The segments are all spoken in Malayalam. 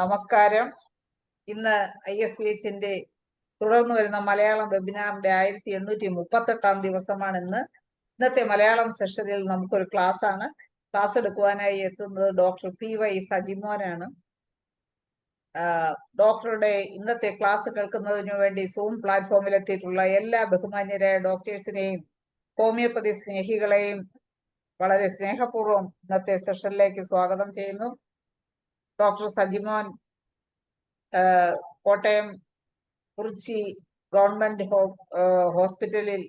നമസ്കാരം. ഇന്ന് IFPHന്റെ തുടർന്ന് വരുന്ന മലയാളം വെബിനാറിന്റെ 1838 ദിവസമാണ് ഇന്നത്തെ മലയാളം സെഷനിൽ നമുക്കൊരു ക്ലാസ് എടുക്കുവാനായി എത്തുന്നത് ഡോക്ടർ PY സജിമോനാണ്. ഡോക്ടറുടെ ഇന്നത്തെ ക്ലാസ് കേൾക്കുന്നതിനു വേണ്ടി സൂം പ്ലാറ്റ്ഫോമിൽ എത്തിയിട്ടുള്ള എല്ലാ ബഹുമാന്യരായ ഡോക്ടേഴ്സിനെയും ഹോമിയോപ്പതി സ്നേഹികളെയും വളരെ സ്നേഹപൂർവ്വം ഇന്നത്തെ സെഷനിലേക്ക് സ്വാഗതം ചെയ്യുന്നു. ഡോക്ടർ സജിമോൻ കോട്ടയം കുറിച്ചി ഗവൺമെന്റ് ഹോസ്പിറ്റലിൽ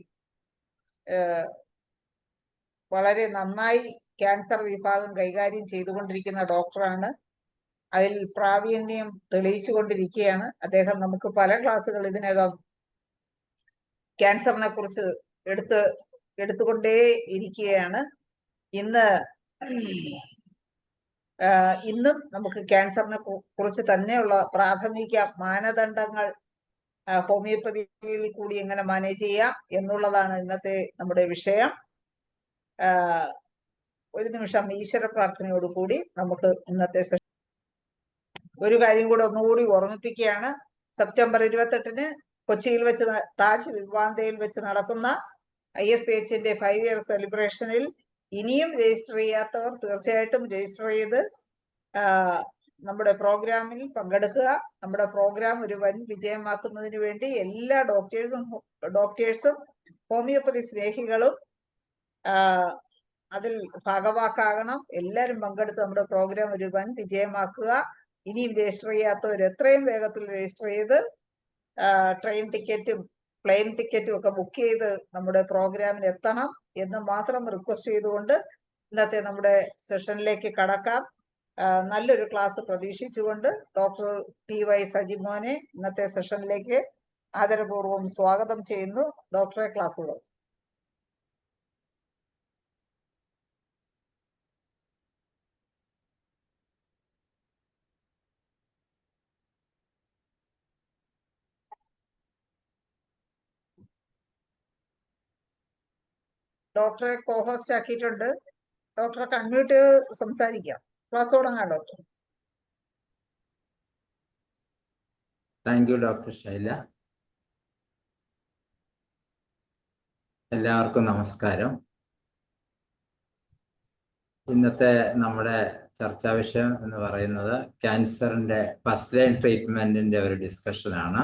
വളരെ നന്നായി ക്യാൻസർ വിഭാഗം കൈകാര്യം ചെയ്തുകൊണ്ടിരിക്കുന്ന ഡോക്ടറാണ്. അതിൽ പ്രാവീണ്യം തെളിയിച്ചു കൊണ്ടിരിക്കുകയാണ് അദ്ദേഹം. നമുക്ക് പല ക്ലാസ്സുകൾ ഇതിനകം ക്യാൻസറിനെ കുറിച്ച് എടുത്തുകൊണ്ടേ ഇരിക്കുകയാണ്. ഇന്നും നമുക്ക് ക്യാൻസറിനെ കുറിച്ച് തന്നെയുള്ള പ്രാഥമിക മാനദണ്ഡങ്ങൾ ഹോമിയോപ്പതിയിൽ കൂടി എങ്ങനെ മാനേജ് ചെയ്യാം എന്നുള്ളതാണ് ഇന്നത്തെ നമ്മുടെ വിഷയം. ഒരു നിമിഷം ഈശ്വര പ്രാർത്ഥനയോടുകൂടി നമുക്ക് ഇന്നത്തെ ഒരു കാര്യം കൂടെ ഒന്നുകൂടി ഓർമ്മിപ്പിക്കുകയാണ്. സെപ്റ്റംബർ 28 കൊച്ചിയിൽ വെച്ച് താജ് വിവാന്തയിൽ വെച്ച് നടക്കുന്ന IFPHന്റെ 5 ഇയർ സെലിബ്രേഷനിൽ ഇനിയും രജിസ്റ്റർ ചെയ്യാത്തവർ തീർച്ചയായിട്ടും രജിസ്റ്റർ ചെയ്ത് നമ്മുടെ പ്രോഗ്രാമിൽ പങ്കെടുക്കുക. നമ്മുടെ പ്രോഗ്രാം ഒരു വൻ വിജയമാക്കുന്നതിന് വേണ്ടി എല്ലാ ഡോക്ടേഴ്സും ഹോമിയോപ്പതി സ്നേഹികളും അതിൽ ഭാഗവാക്കാകണം. എല്ലാവരും പങ്കെടുത്ത് നമ്മുടെ പ്രോഗ്രാം ഒരു വൻ വിജയമാക്കുക. ഇനിയും രജിസ്റ്റർ ചെയ്യാത്തവർ എത്രയും വേഗത്തിൽ രജിസ്റ്റർ ചെയ്ത് ട്രെയിൻ ടിക്കറ്റും പ്ലെയിൻ ടിക്കറ്റും ഒക്കെ ബുക്ക് ചെയ്ത് നമ്മുടെ പ്രോഗ്രാമിന് എത്തണം എന്ന് മാത്രം റിക്വസ്റ്റ് ചെയ്തുകൊണ്ട് ഇന്നത്തെ നമ്മുടെ സെഷനിലേക്ക് കടക്കാം. നല്ലൊരു ക്ലാസ് പ്രതീക്ഷിച്ചുകൊണ്ട് ഡോക്ടർ PY സജിമോനെ ഇന്നത്തെ സെഷനിലേക്ക് ആദരപൂർവ്വം സ്വാഗതം ചെയ്യുന്നു. ഡോക്ടറെ ക്ലാസ്സുകൾ. ഡോക്ടറെ കോഹോസ്റ്റ് ആക്കിയിട്ടുണ്ട്. ഡോക്ടറെ അൺമ്യൂട്ട് സംസാരിക്കാം. ക്ലാസ് തുടങ്ങാം doctor. Thank you doctor Shaila. എല്ലാവർക്കും നമസ്കാരം. ഇന്നത്തെ നമ്മുടെ ചർച്ചാ വിഷയം എന്ന് പറയുന്നത് ക്യാൻസറിന്റെ ഫസ്റ്റ് ലൈൻ ട്രീറ്റ്മെന്റിന്റെ ഒരു ഡിസ്കഷനാണ്.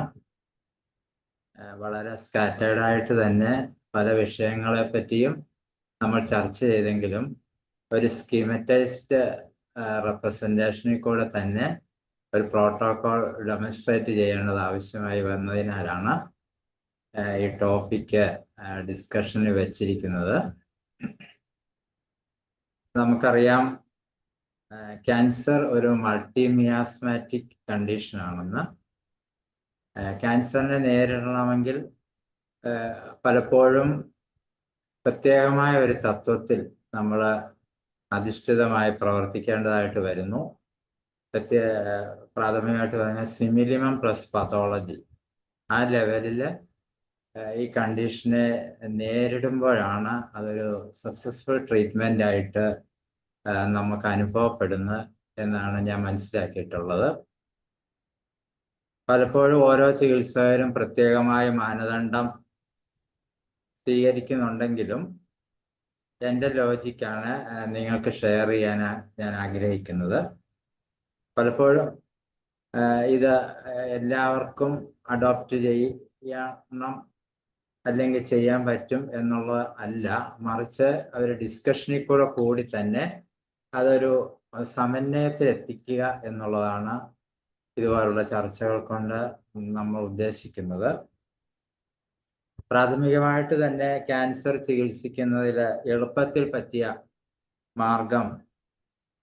വളരെ സ്കാറ്റേർഡ് ആയിട്ട് തന്നെ പല വിഷയങ്ങളെ പറ്റിയും നമ്മൾ ചർച്ച ചെയ്തെങ്കിലും ഒരു സ്കീമറ്റൈസ്ഡ് റെപ്രസെൻറ്റേഷനിൽ കൂടെ തന്നെ ഒരു പ്രോട്ടോകോൾ ഡെമോൺസ്ട്രേറ്റ് ചെയ്യേണ്ടത് ആവശ്യമായി വന്നതിനാലാണ് ഈ ടോപ്പിക്ക് ഡിസ്കഷനിൽ വെച്ചിരിക്കുന്നത്. നമുക്കറിയാം ക്യാൻസർ ഒരു മൾട്ടിമിയാസ്മാറ്റിക് കണ്ടീഷനാണെന്ന്. ക്യാൻസറിനെ നേരിടണമെങ്കിൽ പലപ്പോഴും പ്രത്യേകമായ ഒരു തത്വത്തിൽ നമ്മൾ അധിഷ്ഠിതമായി പ്രവർത്തിക്കേണ്ടതായിട്ട് വരുന്നു. പ്രാഥമികമായിട്ട് പറഞ്ഞാൽ സിമിലിമം പ്ലസ് പതോളജി ആ ലെവലിൽ ഈ കണ്ടീഷനെ നേരിടുമ്പോഴാണ് അതൊരു സക്സസ്ഫുൾ ട്രീറ്റ്മെൻ്റ് ആയിട്ട് നമുക്ക് അനുഭവപ്പെടുന്നത് എന്നാണ് ഞാൻ മനസ്സിലാക്കിയിട്ടുള്ളത്. പലപ്പോഴും ഓരോ ചികിത്സകരും പ്രത്യേകമായ മാനദണ്ഡം സ്വീകരിക്കുന്നുണ്ടെങ്കിലും എൻ്റെ ലോജിക്കാണ് നിങ്ങൾക്ക് ഷെയർ ചെയ്യാൻ ഞാൻ ആഗ്രഹിക്കുന്നത്. പലപ്പോഴും ഇത് എല്ലാവർക്കും അഡോപ്റ്റ് ചെയ്യണം അല്ലെങ്കിൽ ചെയ്യാൻ പറ്റും എന്നുള്ളത് അല്ല, മറിച്ച് ഒരു ഡിസ്കഷനിൽ കൂടി തന്നെ അതൊരു സമന്വയത്തിൽ എത്തിക്കുക എന്നുള്ളതാണ് ഇതുപോലുള്ള ചർച്ചകൾ കൊണ്ട് നമ്മൾ ഉദ്ദേശിക്കുന്നത്. പ്രാഥമികമായിട്ട് തന്നെ ക്യാൻസർ ചികിത്സിക്കുന്നതിൽ എളുപ്പത്തിൽ പറ്റിയ മാർഗം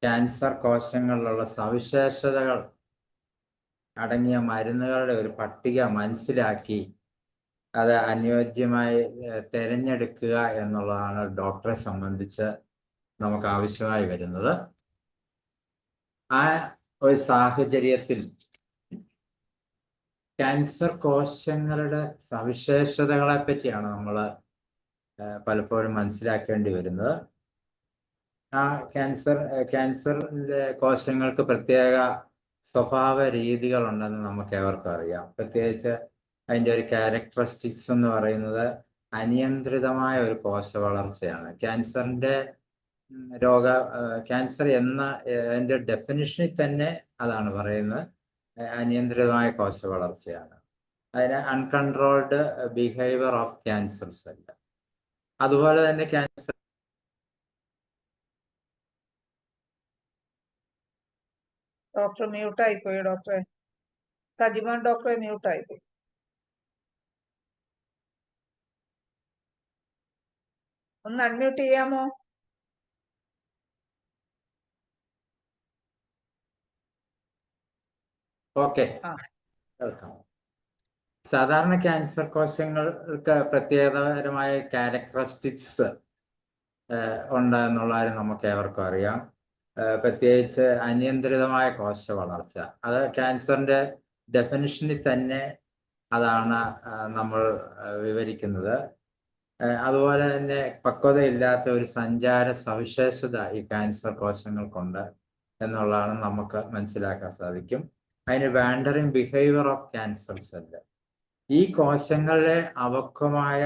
ക്യാൻസർ കോശങ്ങളിലുള്ള സവിശേഷതകൾ അടങ്ങിയ മരുന്നുകളുടെ ഒരു പട്ടിക മനസ്സിലാക്കി അത് അനുയോജ്യമായി തിരഞ്ഞെടുക്കുക എന്നുള്ളതാണ് ഡോക്ടറെ സംബന്ധിച്ച് നമുക്ക് ആവശ്യമായി വരുന്നത്. ആ ഒരു സാഹചര്യത്തിൽ ക്യാൻസർ കോശങ്ങളുടെ സവിശേഷതകളെ പറ്റിയാണ് നമ്മൾ പലപ്പോഴും മനസ്സിലാക്കേണ്ടി വരുന്നത്. ആ ക്യാൻസറിന്റെ കോശങ്ങൾക്ക് പ്രത്യേക സ്വഭാവ രീതികളുണ്ടെന്ന് നമുക്ക് ഏവർക്കും അറിയാം. പ്രത്യേകിച്ച് അതിൻ്റെ ഒരു ക്യാരക്ടറിസ്റ്റിക്സ് എന്ന് പറയുന്നത് അനിയന്ത്രിതമായ ഒരു കോശ വളർച്ചയാണ്. ക്യാൻസറിൻ്റെ ക്യാൻസർ എന്ന അതിൻ്റെ ഡെഫിനിഷനിൽ തന്നെ അതാണ് പറയുന്നത്, അനിയന്ത്രിതമായ കോശ വളർച്ചയാണ്. അതിന് uncontrolled behaviour of cancer cell. അതുപോലെ തന്നെ ക്യാൻസർ ഡോക്ടർ മ്യൂട്ടായിപ്പോയി. ഡോക്ടറെ സജിമോൻ ഡോക്ടറെ മ്യൂട്ടായിപ്പോയി. ഒന്ന് അൺമ്യൂട്ട് ചെയ്യാമോ? ഓക്കെ, കേൾക്കാം. സാധാരണ ക്യാൻസർ കോശങ്ങൾക്ക് പ്രത്യേകതരമായ ക്യാരക്ടറിസ്റ്റിക്സ് ഉണ്ട് എന്നുള്ള കാര്യം നമുക്ക് ഏവർക്കും അറിയാം. പ്രത്യേകിച്ച് അനിയന്ത്രിതമായ കോശ വളർച്ച, അത് ക്യാൻസറിന്റെ ഡെഫിനിഷനിൽ തന്നെ അതാണ് നമ്മൾ വിവരിക്കുന്നത്. അതുപോലെ തന്നെ പക്വതയില്ലാത്ത ഒരു സഞ്ചാര സവിശേഷത ഈ ക്യാൻസർ കോശങ്ങൾക്കുണ്ട് എന്നുള്ളതാണ് നമുക്ക് മനസ്സിലാക്കാൻ സാധിക്കും. അതിന് wandering behaviour of cancer cell, ഈ കോശങ്ങളിലെ അവക്വമായ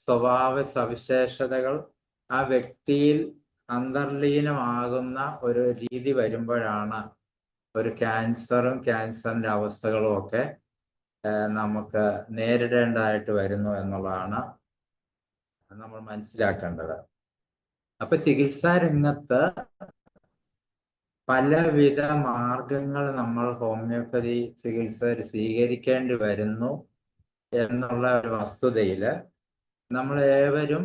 സ്വഭാവ സവിശേഷതകൾ ആ വ്യക്തിയിൽ അന്തർലീനമാകുന്ന ഒരു രീതി വരുമ്പോഴാണ് ഒരു ക്യാൻസറും ക്യാൻസറിന്റെ അവസ്ഥകളും ഒക്കെ നമുക്ക് നേരിടേണ്ടതായിട്ട് വരുന്നു എന്നുള്ളതാണ് നമ്മൾ മനസ്സിലാക്കേണ്ടത്. അപ്പൊ ചികിത്സാ രംഗത്ത് പലവിധ മാർഗങ്ങൾ നമ്മൾ ഹോമിയോപ്പതി ചികിത്സ സ്വീകരിക്കേണ്ടി വരുന്നു എന്നുള്ള ഒരു വസ്തുതയിൽ നമ്മൾ ഏവരും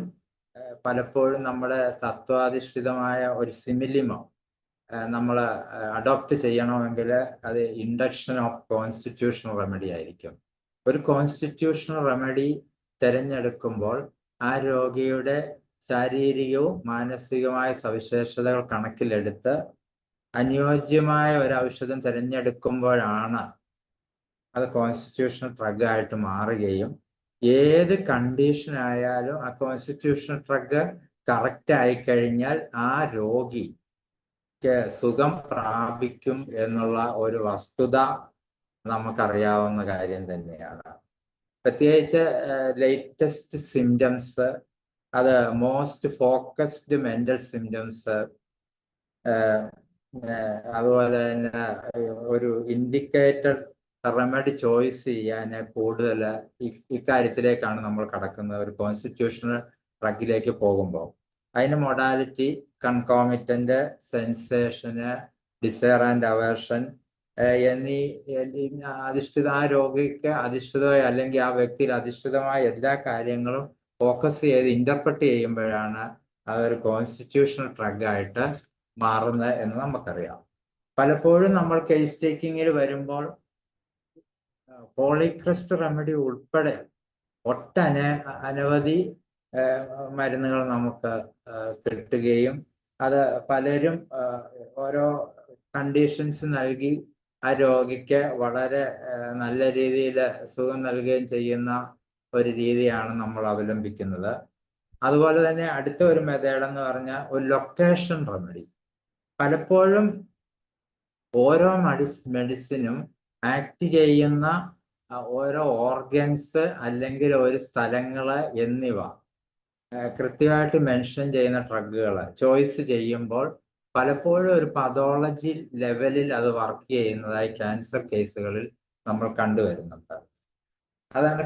പലപ്പോഴും നമ്മുടെ തത്വാധിഷ്ഠിതമായ ഒരു സിമിലിമം നമ്മൾ അഡോപ്റ്റ് ചെയ്യണമെങ്കിൽ അത് ഇൻഡക്ഷൻ ഓഫ് കോൺസ്റ്റിറ്റ്യൂഷണൽ റെമഡി ആയിരിക്കും. ഒരു കോൺസ്റ്റിറ്റ്യൂഷണൽ റെമഡി തിരഞ്ഞെടുക്കുമ്പോൾ ആ രോഗിയുടെ ശാരീരികവും മാനസികമായ സവിശേഷതകൾ കണക്കിലെടുത്ത് അനുയോജ്യമായ ഒരു ഔഷധം തിരഞ്ഞെടുക്കുമ്പോഴാണ് അത് കോൺസ്റ്റിറ്റ്യൂഷണൽ ഡ്രഗ് ആയിട്ട് മാറുകയും ഏത് കണ്ടീഷൻ ആയാലും ആ കോൺസ്റ്റിറ്റ്യൂഷണൽ ഡ്രഗ് കറക്റ്റ് ആയിക്കഴിഞ്ഞാൽ ആ രോഗിക്ക് സുഖം പ്രാപിക്കും എന്നുള്ള ഒരു വസ്തുത നമുക്കറിയാവുന്ന കാര്യം തന്നെയാണ്. പ്രത്യേകിച്ച് ലേറ്റസ്റ്റ് സിംറ്റംസ്, അത് മോസ്റ്റ് ഫോക്കസ്ഡ് മെന്റൽ സിംറ്റംസ്, അതുപോലെ തന്നെ ഒരു ഇൻഡിക്കേറ്റഡ് റെമഡി ചോയ്സ് ചെയ്യാൻ കൂടുതൽ ഇക്കാര്യത്തിലേക്കാണ് നമ്മൾ കടക്കുന്നത്. ഒരു കോൺസ്റ്റിറ്റ്യൂഷണൽ ഡ്രഗിലേക്ക് പോകുമ്പോൾ അതിന് മൊഡാലിറ്റി, കൺകോമിറ്റന്റ്, സെൻസേഷന്, ഡിസയർ ആൻഡ് അവേർഷൻ എന്നീ അധിഷ്ഠിത ആ രോഗിക്ക് അധിഷ്ഠിതമായ അല്ലെങ്കിൽ ആ വ്യക്തിയിൽ അധിഷ്ഠിതമായ എല്ലാ കാര്യങ്ങളും ഫോക്കസ് ചെയ്ത് ഇന്റർപ്രറ്റ് ചെയ്യുമ്പോഴാണ് അതൊരു കോൺസ്റ്റിറ്റ്യൂഷണൽ ഡ്രഗായിട്ട് മാറുന്നത് എന്ന് നമുക്കറിയാം. പലപ്പോഴും നമ്മൾ കേസ് ടേക്കിങ്ങിൽ വരുമ്പോൾ പോളിക്രസ്റ്റ് റെമഡി ഉൾപ്പെടെ അനവധി മരുന്നുകൾ നമുക്ക് കിട്ടുകയും അത് പലരും ഓരോ കണ്ടീഷൻസ് നൽകി ആ രോഗിക്ക് വളരെ നല്ല രീതിയിൽ സുഖം നൽകുകയും ചെയ്യുന്ന ഒരു രീതിയാണ് നമ്മൾ അവലംബിക്കുന്നത്. അതുപോലെ തന്നെ അടുത്ത ഒരു മെത്തേഡ് എന്ന് പറഞ്ഞാൽ ഒരു ലൊക്കേഷൻ റെമഡി. പലപ്പോഴും ഓരോ മെഡിസിനും ആക്ട് ചെയ്യുന്ന ഓരോ ഓർഗൻസ് അല്ലെങ്കിൽ ഒരു സ്ഥലങ്ങള് എന്നിവ കൃത്യമായിട്ട് മെൻഷൻ ചെയ്യുന്ന ഡ്രഗുകൾ ചോയ്സ് ചെയ്യുമ്പോൾ പലപ്പോഴും ഒരു പതോളജി ലെവലിൽ അത് വർക്ക് ചെയ്യുന്നതായി ക്യാൻസർ കേസുകളിൽ നമ്മൾ കണ്ടുവരുന്നുണ്ട്. അതാണ്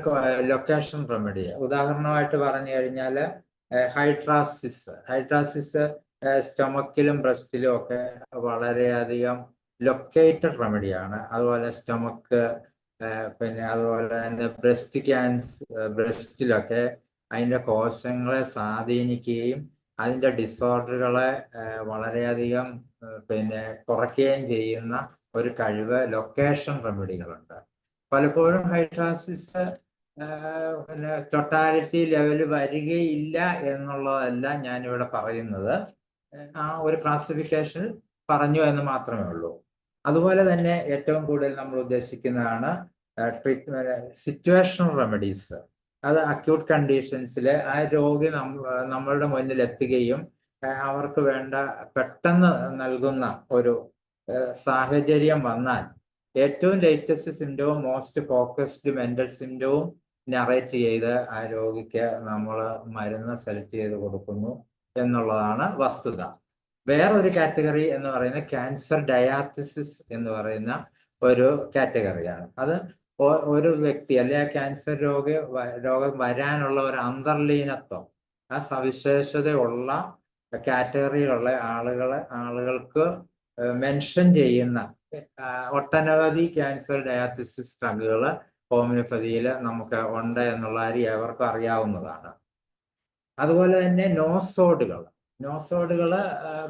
ലൊക്കേഷൻ റെമഡി. ഉദാഹരണമായിട്ട് പറഞ്ഞു കഴിഞ്ഞാൽ ഹൈഡ്രാസിസ് സ്റ്റൊമക്കിലും ബ്രസ്റ്റിലും ഒക്കെ വളരെയധികം ലൊക്കേറ്റഡ് റെമഡിയാണ്. അതുപോലെ സ്റ്റൊമക്ക്, പിന്നെ അതുപോലെ തന്നെ ബ്രസ്റ്റിലൊക്കെ അതിൻ്റെ കോശങ്ങളെ സ്വാധീനിക്കുകയും അതിൻ്റെ ഡിസോർഡറുകളെ വളരെയധികം പിന്നെ കുറയ്ക്കുകയും ചെയ്യുന്ന ഒരു കഴിവ് ലൊക്കേഷൻ റെമഡികളുണ്ട്. പലപ്പോഴും ഹൈഡ്രാസിസ് പിന്നെ ടോട്ടാലിറ്റി ലെവൽ വരികയില്ല എന്നുള്ളതല്ല ഞാനിവിടെ പറയുന്നത്, ആ ഒരു ക്ലാസിഫിക്കേഷൻ പറഞ്ഞു എന്ന് മാത്രമേ ഉള്ളൂ. അതുപോലെ തന്നെ ഏറ്റവും കൂടുതൽ നമ്മൾ ഉദ്ദേശിക്കുന്നതാണ് സിറ്റുവേഷണൽ റെമഡീസ്. അത് അക്യൂട്ട് കണ്ടീഷൻസിൽ ആ രോഗി നമ്മളുടെ മുന്നിൽ എത്തുകയും അവർക്ക് വേണ്ട പെട്ടെന്ന് നൽകുന്ന ഒരു സാഹചര്യം വന്നാൽ ഏറ്റവും ലേറ്റസ്റ്റ് സിംറ്റവും മോസ്റ്റ് ഫോക്കസ്ഡ് മെന്റൽ സിംറ്റവും നറേറ്റ് ചെയ്ത് ആ രോഗിക്ക് നമ്മൾ മരുന്ന് സെലക്ട് ചെയ്ത് കൊടുക്കുന്നു എന്നുള്ളതാണ് വസ്തുത. വേറൊരു കാറ്റഗറി എന്ന് പറയുന്നത് ക്യാൻസർ ഡയാത്തിസിസ് എന്ന് പറയുന്ന ഒരു കാറ്റഗറിയാണ്. അത് ഒരു വ്യക്തി അല്ലെ ആ ക്യാൻസർ രോഗം വരാനുള്ള ഒരു അന്തർലീനത്വം, ആ സവിശേഷതയുള്ള കാറ്റഗറിയിലുള്ള ആളുകൾക്ക് മെൻഷൻ ചെയ്യുന്ന ഒട്ടനവധി ക്യാൻസർ ഡയാത്തിസിസ് ഡ്രഗുകൾ ഹോമിയോപ്പതിയിൽ നമുക്ക് ഉണ്ട് എന്നുള്ള കാര്യം ഏവർക്കും അറിയാവുന്നതാണ്. അതുപോലെ തന്നെ നോസോഡുകൾ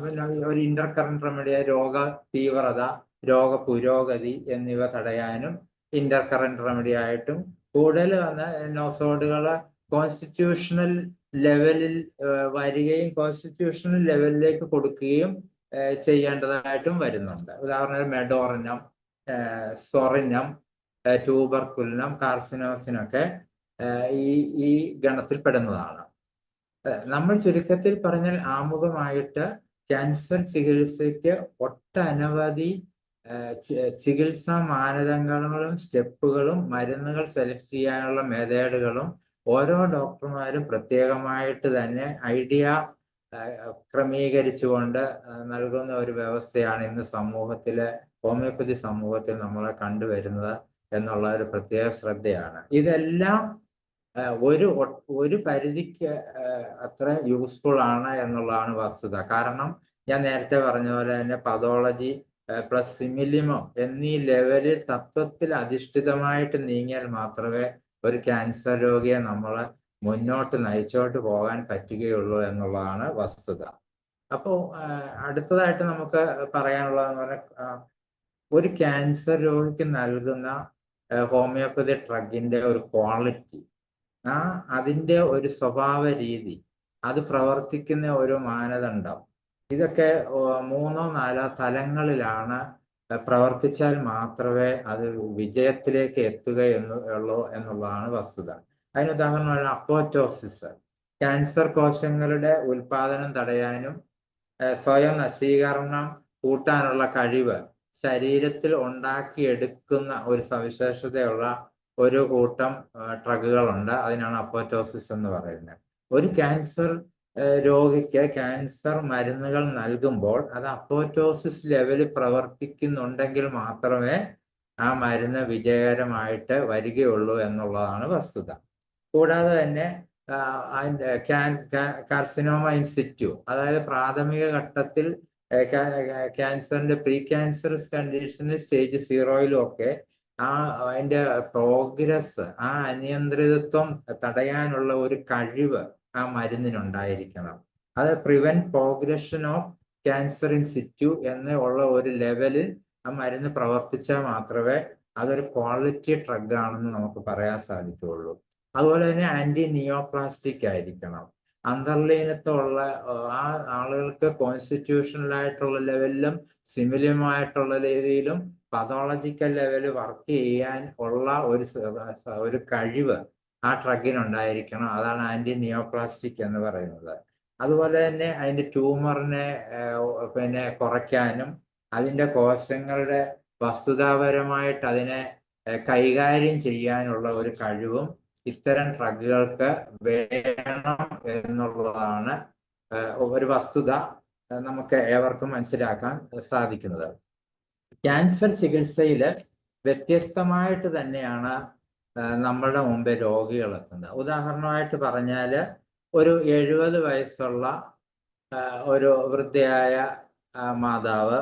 പിന്നെ ഒരു ഇന്റർകറന്റ് റെമഡിയായ രോഗ തീവ്രത, രോഗ പുരോഗതി എന്നിവ തടയാനും ഇന്റർകറന്റ് റെമഡി ആയിട്ടും കൂടുതൽ നോസോഡുകൾ കോൺസ്റ്റിറ്റ്യൂഷണൽ ലെവലിൽ വരികയും കോൺസ്റ്റിറ്റ്യൂഷണൽ ലെവലിലേക്ക് കൊടുക്കുകയും ചെയ്യേണ്ടതായിട്ടും വരുന്നുണ്ട്. ഉദാഹരണത്തിന് മെഡോറിനം, സൊറിനം, ട്യൂബർക്കുലിനം, കാർസിനോസിനൊക്കെ ഈ ഗണത്തിൽ പെടുന്നതാണ്. നമ്മൾ ചുരുക്കത്തിൽ പറഞ്ഞാൽ ആമുഖമായിട്ട് ക്യാൻസർ ചികിത്സയ്ക്ക് ഒട്ടനവധി ചികിത്സാ മാനദണ്ഡങ്ങളും സ്റ്റെപ്പുകളും മരുന്നുകൾ സെലക്ട് ചെയ്യാനുള്ള മെത്തേഡുകളും ഓരോ ഡോക്ടർമാരും പ്രത്യേകമായിട്ട് തന്നെ ഐഡിയ ക്രമീകരിച്ചുകൊണ്ട് നൽകുന്ന ഒരു വ്യവസ്ഥയാണ് ഇന്ന് ഹോമിയോപ്പതി സമൂഹത്തിൽ നമ്മളെ കണ്ടുവരുന്നത് എന്നുള്ള ഒരു പ്രത്യേക ശ്രദ്ധയാണ്. ഇതെല്ലാം ഒരു പരിധിക്ക് അത്ര യൂസ്ഫുൾ ആണ് എന്നുള്ളതാണ് വസ്തുത. കാരണം ഞാൻ നേരത്തെ പറഞ്ഞ പോലെ തന്നെ പതോളജി പ്ലസ് സിമിലിമം എന്നീ ലെവലിൽ തത്വത്തിൽ അധിഷ്ഠിതമായിട്ട് നീങ്ങിയാൽ മാത്രമേ ഒരു ക്യാൻസർ രോഗിയെ നമ്മളെ മുന്നോട്ട് നയിച്ചോട്ട് പോകാൻ പറ്റുകയുള്ളൂ എന്നുള്ളതാണ് വസ്തുത. അപ്പോൾ അടുത്തതായിട്ട് നമുക്ക് പറയാനുള്ളതെന്ന് പറഞ്ഞാൽ ഒരു ക്യാൻസർ രോഗിക്ക് നൽകുന്ന ഹോമിയോപ്പതി ഡ്രഗിന്റെ ഒരു ക്വാളിറ്റി, അതിൻ്റെ ഒരു സ്വഭാവ രീതി, അത് പ്രവർത്തിക്കുന്ന ഒരു മാനദണ്ഡം, ഇതൊക്കെ 3-4 തലങ്ങളിലാണ് പ്രവർത്തിച്ചാൽ മാത്രമേ അത് വിജയത്തിലേക്ക് എത്തുകയുള്ളൂ എന്നുള്ളതാണ് വസ്തുത. അതിന് ഉദാഹരണമാണ് അപ്പോറ്റോസിസ്. ക്യാൻസർ കോശങ്ങളുടെ ഉൽപാദനം തടയാനും സ്വയം നശീകരണം കൂട്ടാനുള്ള കഴിവ് ശരീരത്തിൽ ഉണ്ടാക്കിയെടുക്കുന്ന ഒരു സവിശേഷതയുള്ള ഒരു കൂട്ടം ഡ്രഗുകളുണ്ട്. അതിനാണ് അപ്പോറ്റോസിസ് എന്ന് പറയുന്നത്. ഒരു ക്യാൻസർ രോഗിക്ക് ക്യാൻസർ മരുന്നുകൾ നൽകുമ്പോൾ അത് അപ്പോറ്റോസിസ് ലെവലിൽ പ്രവർത്തിക്കുന്നുണ്ടെങ്കിൽ മാത്രമേ ആ മരുന്ന് വിജയകരമായിട്ട് വരികയുള്ളൂ എന്നുള്ളതാണ് വസ്തുത. കൂടാതെ തന്നെ കാർസിനോമ ഇൻ സിറ്റു, അതായത് പ്രാഥമിക ഘട്ടത്തിൽ ക്യാൻസറിന്റെ പ്രീ ക്യാൻസറസ് കണ്ടീഷനിൽ സ്റ്റേജ് 0-ലും ഒക്കെ അതിന്റെ പ്രോഗ്രസ്, ആ അനിയന്ത്രിതത്വം തടയാനുള്ള ഒരു കഴിവ് ആ മരുന്നിനുണ്ടായിരിക്കണം. അത് prevent progression of cancer in situ എന്നുള്ള ഒരു ലെവലിൽ ആ മരുന്ന് പ്രവർത്തിച്ചാൽ മാത്രമേ അതൊരു ക്വാളിറ്റി ഡ്രഗ് ആണെന്ന് നമുക്ക് പറയാൻ സാധിക്കുകയുള്ളൂ. അതുപോലെ തന്നെ ആന്റി നിയോപ്ലാസ്റ്റിക് ആയിരിക്കണം. അന്തർലീനത്വമുള്ള ആ ആളുകൾക്ക് കോൺസ്റ്റിറ്റ്യൂഷണലായിട്ടുള്ള ലെവലിലും സിമിലിയമായിട്ടുള്ള രീതിയിലും പതോളജിക്കൽ ലെവലിൽ വർക്ക് ചെയ്യാൻ ഉള്ള ഒരു കഴിവ് ആ ഡ്രഗിനുണ്ടായിരിക്കണം. അതാണ് ആന്റി നിയോപ്ലാസ്റ്റിക് എന്ന് പറയുന്നത്. അതുപോലെ തന്നെ അതിന്റെ ട്യൂമറിനെ കുറയ്ക്കാനും അതിന്റെ കോശങ്ങളുടെ വസ്തുതാപരമായിട്ട് അതിനെ കൈകാര്യം ചെയ്യാനുള്ള ഒരു കഴിവും ഇത്തരം ഡ്രഗുകൾക്ക് വേണം എന്നുള്ളതാണ് ഒരു വസ്തുത നമുക്ക് ഏവർക്കും മനസ്സിലാക്കാൻ സാധിക്കുന്നത്. ക്യാൻസർ ചികിത്സയിൽ വ്യത്യസ്തമായിട്ട് തന്നെയാണ് നമ്മളുടെ മുമ്പേ രോഗികൾ എത്തുന്നത്. ഉദാഹരണമായിട്ട് പറഞ്ഞാൽ ഒരു 70 വയസ്സുള്ള ഒരു വൃദ്ധയായ മാതാവ്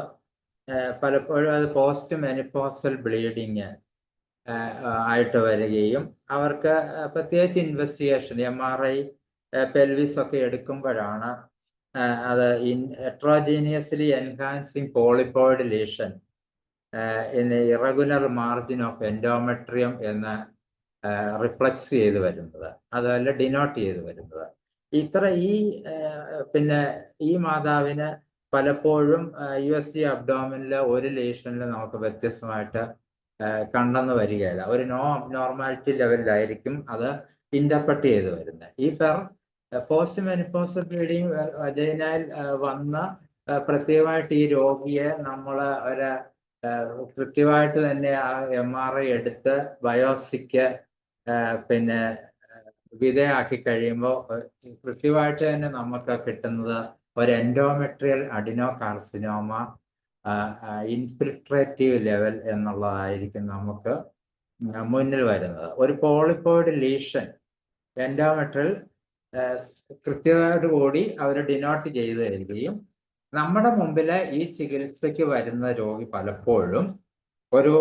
പലപ്പോഴും അത് പോസ്റ്റ് മെനിപ്പോസൽ ബ്ലീഡിങ് ആയിട്ട് വരികയും അവർക്ക് പ്രത്യേകിച്ച് ഇൻവെസ്റ്റിഗേഷൻ MRI പെൽവിസ് ഒക്കെ എടുക്കുമ്പോഴാണ് അത് heterogeneously enhancing polypoid lesion in irregular margin of endometrium എന്ന് റിഫ്ലക്സ് ചെയ്ത് വരുന്നത്, അതല്ല ഡിനോട്ട് ചെയ്ത് വരുന്നത്. ഈ മാതാവിന് പലപ്പോഴും USG അബ്ഡോമിനിലെ ഒരു ലീഷനിൽ നമുക്ക് വ്യത്യസ്തമായിട്ട് കണ്ടെന്ന് വരികയില്ല. ഒരു നോർമാലിറ്റി ലെവലിലായിരിക്കും അത് ഇന്റർപ്രറ്റ് ചെയ്ത് വരുന്നത്. ഈ പോസ്റ്റ് മെനിപ്പോസൽ ബ്ലീഡിങ് വജൈനയിൽ വന്ന പ്രത്യേകമായിട്ട് ഈ രോഗിയെ നമ്മൾ ഒരു കൃത്യമായിട്ട് തന്നെ ആ MRI എടുത്ത് ബയോപ്സിക്ക് പിന്നെ വിധേയമാക്കി കഴിയുമ്പോൾ കൃത്യമായിട്ട് തന്നെ നമുക്ക് കിട്ടുന്നത് ഒരു എൻഡോമെട്രിയൽ അഡിനോ കാർസിനോമ ഇൻഫിൽട്രേറ്റീവ് ലെവൽ എന്നുള്ളതായിരിക്കും നമുക്ക് മുന്നിൽ വരുന്നത്. ഒരു പോളിപ്പോയിഡ് ലീഷൻ എൻഡോമെട്രിയൽ കൃത്യമായിട്ട് കൂടി അവർ ഡിനോട്ട് ചെയ്ത് തരികയും നമ്മുടെ മുമ്പിലെ ഈ ചികിത്സയ്ക്ക് വരുന്ന രോഗി പലപ്പോഴും ഒരു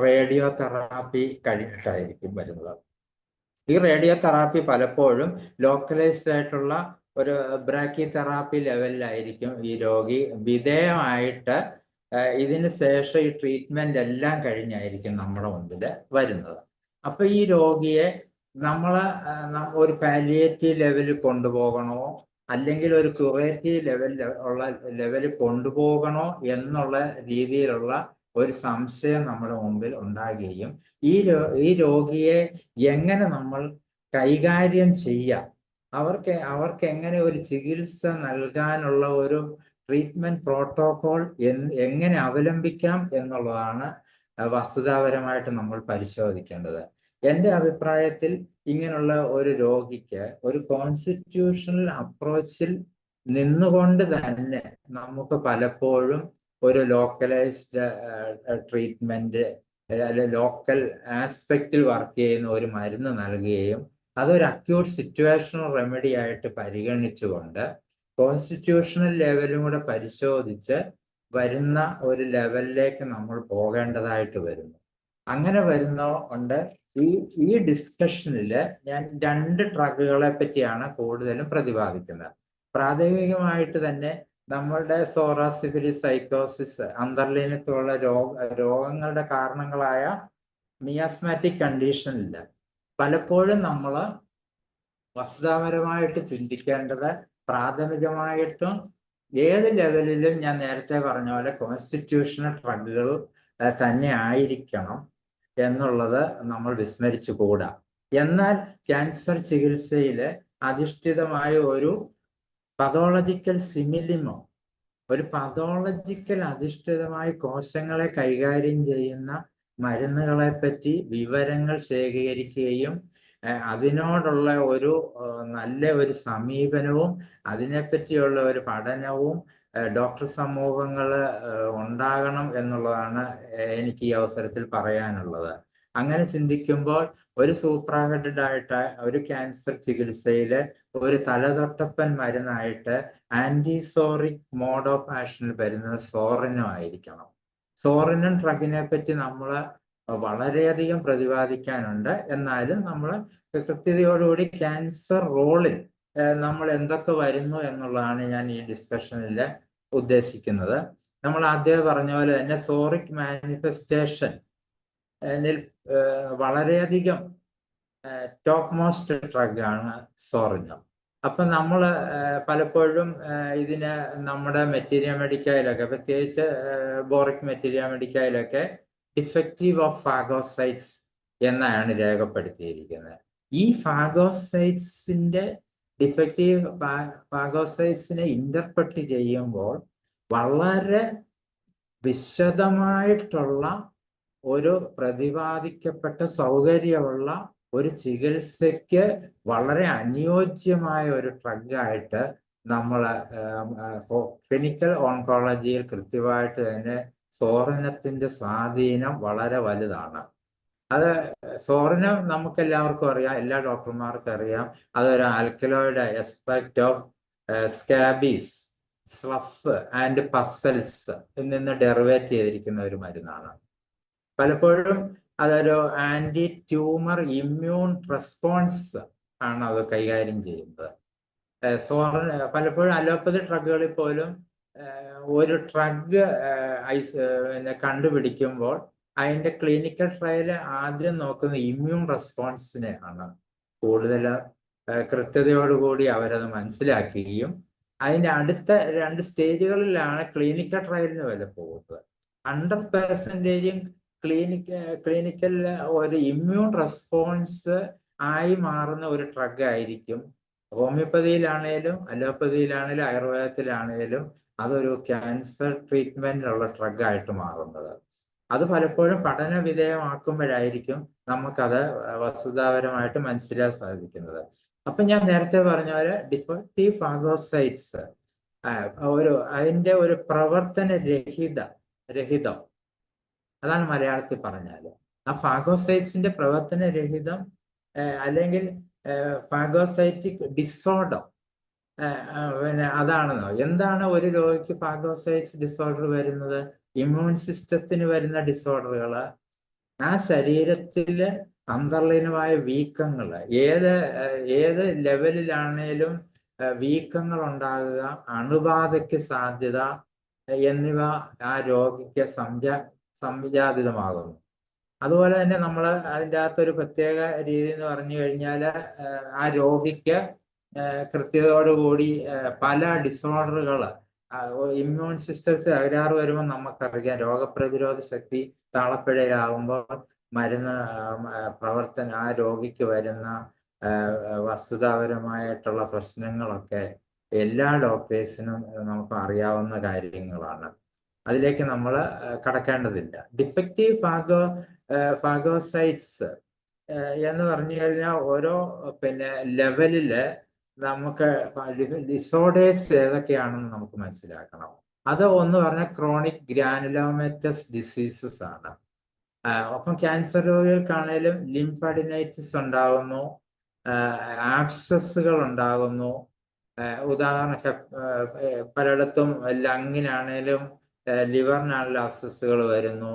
റേഡിയോ തെറാപ്പി കഴിഞ്ഞിട്ടായിരിക്കും വരുന്നത്. ഈ റേഡിയോ തെറാപ്പി പലപ്പോഴും ലോക്കലൈസ്ഡ് ആയിട്ടുള്ള ഒരു ബ്രാക്കി തെറാപ്പി ലെവലിലായിരിക്കും ഈ രോഗി വിധേയമായിട്ട് ഇതിന് ശേഷം ഈ ട്രീറ്റ്മെന്റ് എല്ലാം കഴിഞ്ഞായിരിക്കും നമ്മുടെ മുമ്പിൽ വരുന്നത്. അപ്പൊ ഈ രോഗിയെ ഒരു പാലിയേറ്റീവ് ലെവലിൽ കൊണ്ടുപോകണോ അല്ലെങ്കിൽ ഒരു ക്യൂറേറ്റീവ് ലെവലിൽ കൊണ്ടുപോകണോ എന്നുള്ള രീതിയിലുള്ള ഒരു സംശയം നമ്മുടെ മുമ്പിൽ ഉണ്ടാകുകയും ഈ രോഗിയെ എങ്ങനെ നമ്മൾ കൈകാര്യം ചെയ്യാം, അവർക്ക് എങ്ങനെ ഒരു ചികിത്സ നൽകാനുള്ള ഒരു ട്രീറ്റ്മെന്റ് പ്രോട്ടോകോൾ എങ്ങനെ അവലംബിക്കാം എന്നുള്ളതാണ് വസ്തുതാപരമായിട്ട് നമ്മൾ പരിശോധിക്കേണ്ടത്. എൻ്റെ അഭിപ്രായത്തിൽ ഇങ്ങനെയുള്ള ഒരു രോഗിക്ക് ഒരു കോൺസ്റ്റിറ്റ്യൂഷണൽ അപ്രോച്ചിൽ നിന്നുകൊണ്ട് തന്നെ നമുക്ക് പലപ്പോഴും ഒരു ലോക്കലൈസ്ഡ് ട്രീറ്റ്മെന്റ് അല്ലെങ്കിൽ ലോക്കൽ ആസ്പെക്റ്റിൽ വർക്ക് ചെയ്യുന്ന ഒരു മരുന്ന് നൽകുകയും അതൊരു അക്യൂട്ട് സിറ്റുവേഷണൽ റെമഡി ആയിട്ട് പരിഗണിച്ചുകൊണ്ട് കോൺസ്റ്റിറ്റ്യൂഷണൽ ലെവലും കൂടെ പരിശോധിച്ച് വരുന്ന ഒരു ലെവലിലേക്ക് നമ്മൾ പോകേണ്ടതായിട്ട് വരുന്നു. അങ്ങനെ വരുന്നതുകൊണ്ട് ഈ ഡിസ്കഷനിൽ ഞാൻ 2 ഡ്രഗുകളെ പറ്റിയാണ് കൂടുതലും പ്രതിപാദിക്കുന്നത്. പ്രാഥമികമായിട്ട് തന്നെ നമ്മളുടെ സോറാസിഫിലിസ്, സൈക്കോസിസ്, അന്തർലീനത്തിലുള്ള രോഗങ്ങളുടെ കാരണങ്ങളായ മിയാസ്മാറ്റിക് കണ്ടീഷനില്ല പലപ്പോഴും നമ്മൾ വസ്തുതാപരമായിട്ട് ചിന്തിക്കേണ്ടത് പ്രാഥമികമായിട്ടും ഏത് ലെവലിലും ഞാൻ നേരത്തെ പറഞ്ഞ പോലെ കോൺസ്റ്റിറ്റ്യൂഷണൽ ഡ്രഗുകൾ തന്നെ ആയിരിക്കണം എന്നുള്ളത് നമ്മൾ വിസ്മരിച്ചുകൂടാ. എന്നാൽ ക്യാൻസർ ചികിത്സയിൽ അധിഷ്ഠിതമായ ഒരു പതോളജിക്കൽ സിമിലിമോ, ഒരു പതോളജിക്കൽ അധിഷ്ഠിതമായ കോശങ്ങളെ കൈകാര്യം ചെയ്യുന്ന മരുന്നുകളെ പറ്റി വിവരങ്ങൾ ശേഖരിക്കുകയും അതിനോടുള്ള ഒരു നല്ല ഒരു സമീപനവും അതിനെപ്പറ്റിയുള്ള ഒരു പഠനവും ഡോക്ടർ സമൂഹങ്ങൾ ഉണ്ടാകണം എന്നുള്ളതാണ് എനിക്ക് ഈ അവസരത്തിൽ പറയാനുള്ളത്. അങ്ങനെ ചിന്തിക്കുമ്പോൾ ഒരു സൂപ്രാഹെഡഡ് ആയിട്ട് ഒരു ക്യാൻസർ ചികിത്സയിൽ ഒരു തലതൊട്ടപ്പൻ മരുന്നായിട്ട് ആന്റിസോറിക് മോഡ് ഓഫ് ആക്ഷനിൽ വരുന്നത് സോറിനും ആയിരിക്കണം. സോറിനും ഡ്രഗിനെ പറ്റി നമ്മൾ വളരെയധികം പ്രതിപാദിക്കാനുണ്ട്. എന്നാലും നമ്മൾ കൃത്യതയോടുകൂടി ക്യാൻസർ റോളിൽ നമ്മൾ എന്തൊക്കെ വരുന്നു എന്നുള്ളതാണ് ഞാൻ ഈ ഡിസ്കഷനിൽ ഉദ്ദേശിക്കുന്നത്. നമ്മൾ ആദ്യം പറഞ്ഞ പോലെ തന്നെ സോറിക് മാനിഫെസ്റ്റേഷൻ വളരെയധികം ടോപ്പ് മോസ്റ്റ് ഡ്രഗാണ് സോറിനം. അപ്പൊ നമ്മൾ പലപ്പോഴും ഇതിന് നമ്മുടെ മെറ്റീരിയ മെഡിക്കയിലൊക്കെ, പ്രത്യേകിച്ച് ബോറിക് മെറ്റീരിയ മെഡിക്കയിലൊക്കെ ഡിഫക്റ്റീവ് ഓഫ് ഫാഗോസൈറ്റ്സ് എന്നാണ് രേഖപ്പെടുത്തിയിരിക്കുന്നത്. ഈ ഫാഗോസൈറ്റ്സിന്റെ ഡിഫക്റ്റീവ് ഫാഗോസൈറ്റ്സിനെ ഇന്റർപ്രറ്റ് ചെയ്യുമ്പോൾ വളരെ വിശദമായിട്ടുള്ള ഒരു പ്രതിപാദിക്കപ്പെട്ട സൗകര്യമുള്ള ഒരു ചികിത്സയ്ക്ക് വളരെ അനുയോജ്യമായ ഒരു ഡ്രഗായിട്ട് നമ്മൾ ക്ലിനിക്കൽ ഓൺകോളജിയിൽ കൃത്യമായിട്ട് തന്നെ സോറിനത്തിന്റെ സ്വാധീനം വളരെ വലുതാണ്. അത് സോറിനം നമുക്ക് എല്ലാവർക്കും അറിയാം, എല്ലാ ഡോക്ടർമാർക്കും അറിയാം. അതൊരു alkaloid extract of scabies, സ്ലഫ് and puzzles നിന്ന് ഡെറിവേറ്റ് ചെയ്തിരിക്കുന്ന ഒരു മരുന്നാണ്. പലപ്പോഴും അതൊരു ആന്റി ട്യൂമർ ഇമ്മ്യൂൺ റെസ്പോൺസ് ആണ് അത് കൈകാര്യം ചെയ്യുന്നത്. പലപ്പോഴും അലോപ്പതി ഡ്രഗുകളിൽ പോലും ഒരു ഡ്രഗ് കണ്ടുപിടിക്കുമ്പോൾ അതിന്റെ ക്ലിനിക്കൽ ട്രയൽ ആദ്യം നോക്കുന്ന ഇമ്മ്യൂൺ റെസ്പോൺസിനെ ആണ്. കൂടുതൽ കൃത്യതയോടുകൂടി അവരത് മനസ്സിലാക്കുകയും അതിന്റെ അടുത്ത 2 സ്റ്റേജുകളിലാണ് ക്ലിനിക്കൽ ട്രയലിന് വരെ പോകുന്നത്. 100% ക്ലിനിക്കൽ ഒരു ഇമ്മ്യൂൺ റെസ്പോൺസ് ആയി മാറുന്ന ഒരു ഡ്രഗ് ആയിരിക്കും ഹോമിയോപ്പതിയിലാണേലും അലോപ്പതിയിലാണേലും ആയുർവേദത്തിലാണേലും അതൊരു ക്യാൻസർ ട്രീറ്റ്മെന്റിനുള്ള ഡ്രഗായിട്ട് മാറുന്നത്. അത് പലപ്പോഴും പഠന വിധേയമാക്കുമ്പോഴായിരിക്കും നമുക്കത് വസ്തുതാപരമായിട്ട് മനസ്സിലാക്കാൻ സാധിക്കുന്നത്. അപ്പൊ ഞാൻ നേരത്തെ പറഞ്ഞ പോലെ ഡിഫക്റ്റീവ് ഫാഗോസൈറ്റ്സ് അതിന്റെ ഒരു പ്രവർത്തന രഹിതം അതാണ് മലയാളത്തിൽ പറഞ്ഞാല്. ആ ഫാഗോസൈറ്റ്സിന്റെ പ്രവർത്തന രഹിതം അല്ലെങ്കിൽ ഫാഗോസൈറ്റിക് ഡിസോർഡർ പിന്നെ അതാണെന്നോ. എന്താണ് ഒരു രോഗിക്ക് ഫാഗോസൈറ്റ്സ് ഡിസോർഡർ വരുന്നത്? ഇമ്മ്യൂൺ സിസ്റ്റത്തിന് വരുന്ന ഡിസോർഡറുകൾ, ആ ശരീരത്തില് അന്തർലീനമായ വീക്കങ്ങൾ, ഏത് ലെവലിലാണേലും വീക്കങ്ങൾ ഉണ്ടാകുക, അണുബാധയ്ക്ക് സാധ്യത എന്നിവ ആ രോഗിക്ക് സംജാതിതമാകുന്നു. അതുപോലെ തന്നെ നമ്മൾ അതിൻ്റെ അകത്തൊരു പ്രത്യേക രീതി എന്ന് പറഞ്ഞു കഴിഞ്ഞാൽ ആ രോഗിക്ക് കൃത്യതയോടുകൂടി പല ഡിസോർഡറുകൾ, ഇമ്മ്യൂൺ സിസ്റ്റത്തിൽ തകരാറ് വരുമ്പോൾ നമുക്കറിയാം രോഗപ്രതിരോധ ശക്തി താളപ്പിഴയിലാകുമ്പോൾ മരുന്ന് ആ രോഗിക്ക് വരുന്ന വസ്തുതാപരമായിട്ടുള്ള പ്രശ്നങ്ങളൊക്കെ എല്ലാ ഡോക്ടേഴ്സിനും നമുക്ക് അറിയാവുന്ന കാര്യങ്ങളാണ്. അതിലേക്ക് നമ്മൾ കടക്കേണ്ടതില്ല. ഡിഫക്റ്റീവ് ഫാഗോസൈറ്റ്സ് എന്ന് പറഞ്ഞു കഴിഞ്ഞാൽ ഓരോ ലെവലില് നമുക്ക് ഡിസോർഡേഴ്സ് ഏതൊക്കെയാണെന്ന് നമുക്ക് മനസ്സിലാക്കണം. അത് ഒന്ന് പറഞ്ഞാൽ ക്രോണിക് ഗ്രാനുലോമറ്റസ് ഡിസീസസ് ആണ്. ഒപ്പം ക്യാൻസർ രോഗികൾക്കാണേലും ലിംഫാഡിനൈറ്റിസ് ഉണ്ടാകുന്നു, ആബ്സസുകൾ ഉണ്ടാകുന്നു. ഉദാഹരണം പലയിടത്തും ലങ്ങിനാണേലും ലിവറിനാണേലും ആബ്സസുകൾ വരുന്നു.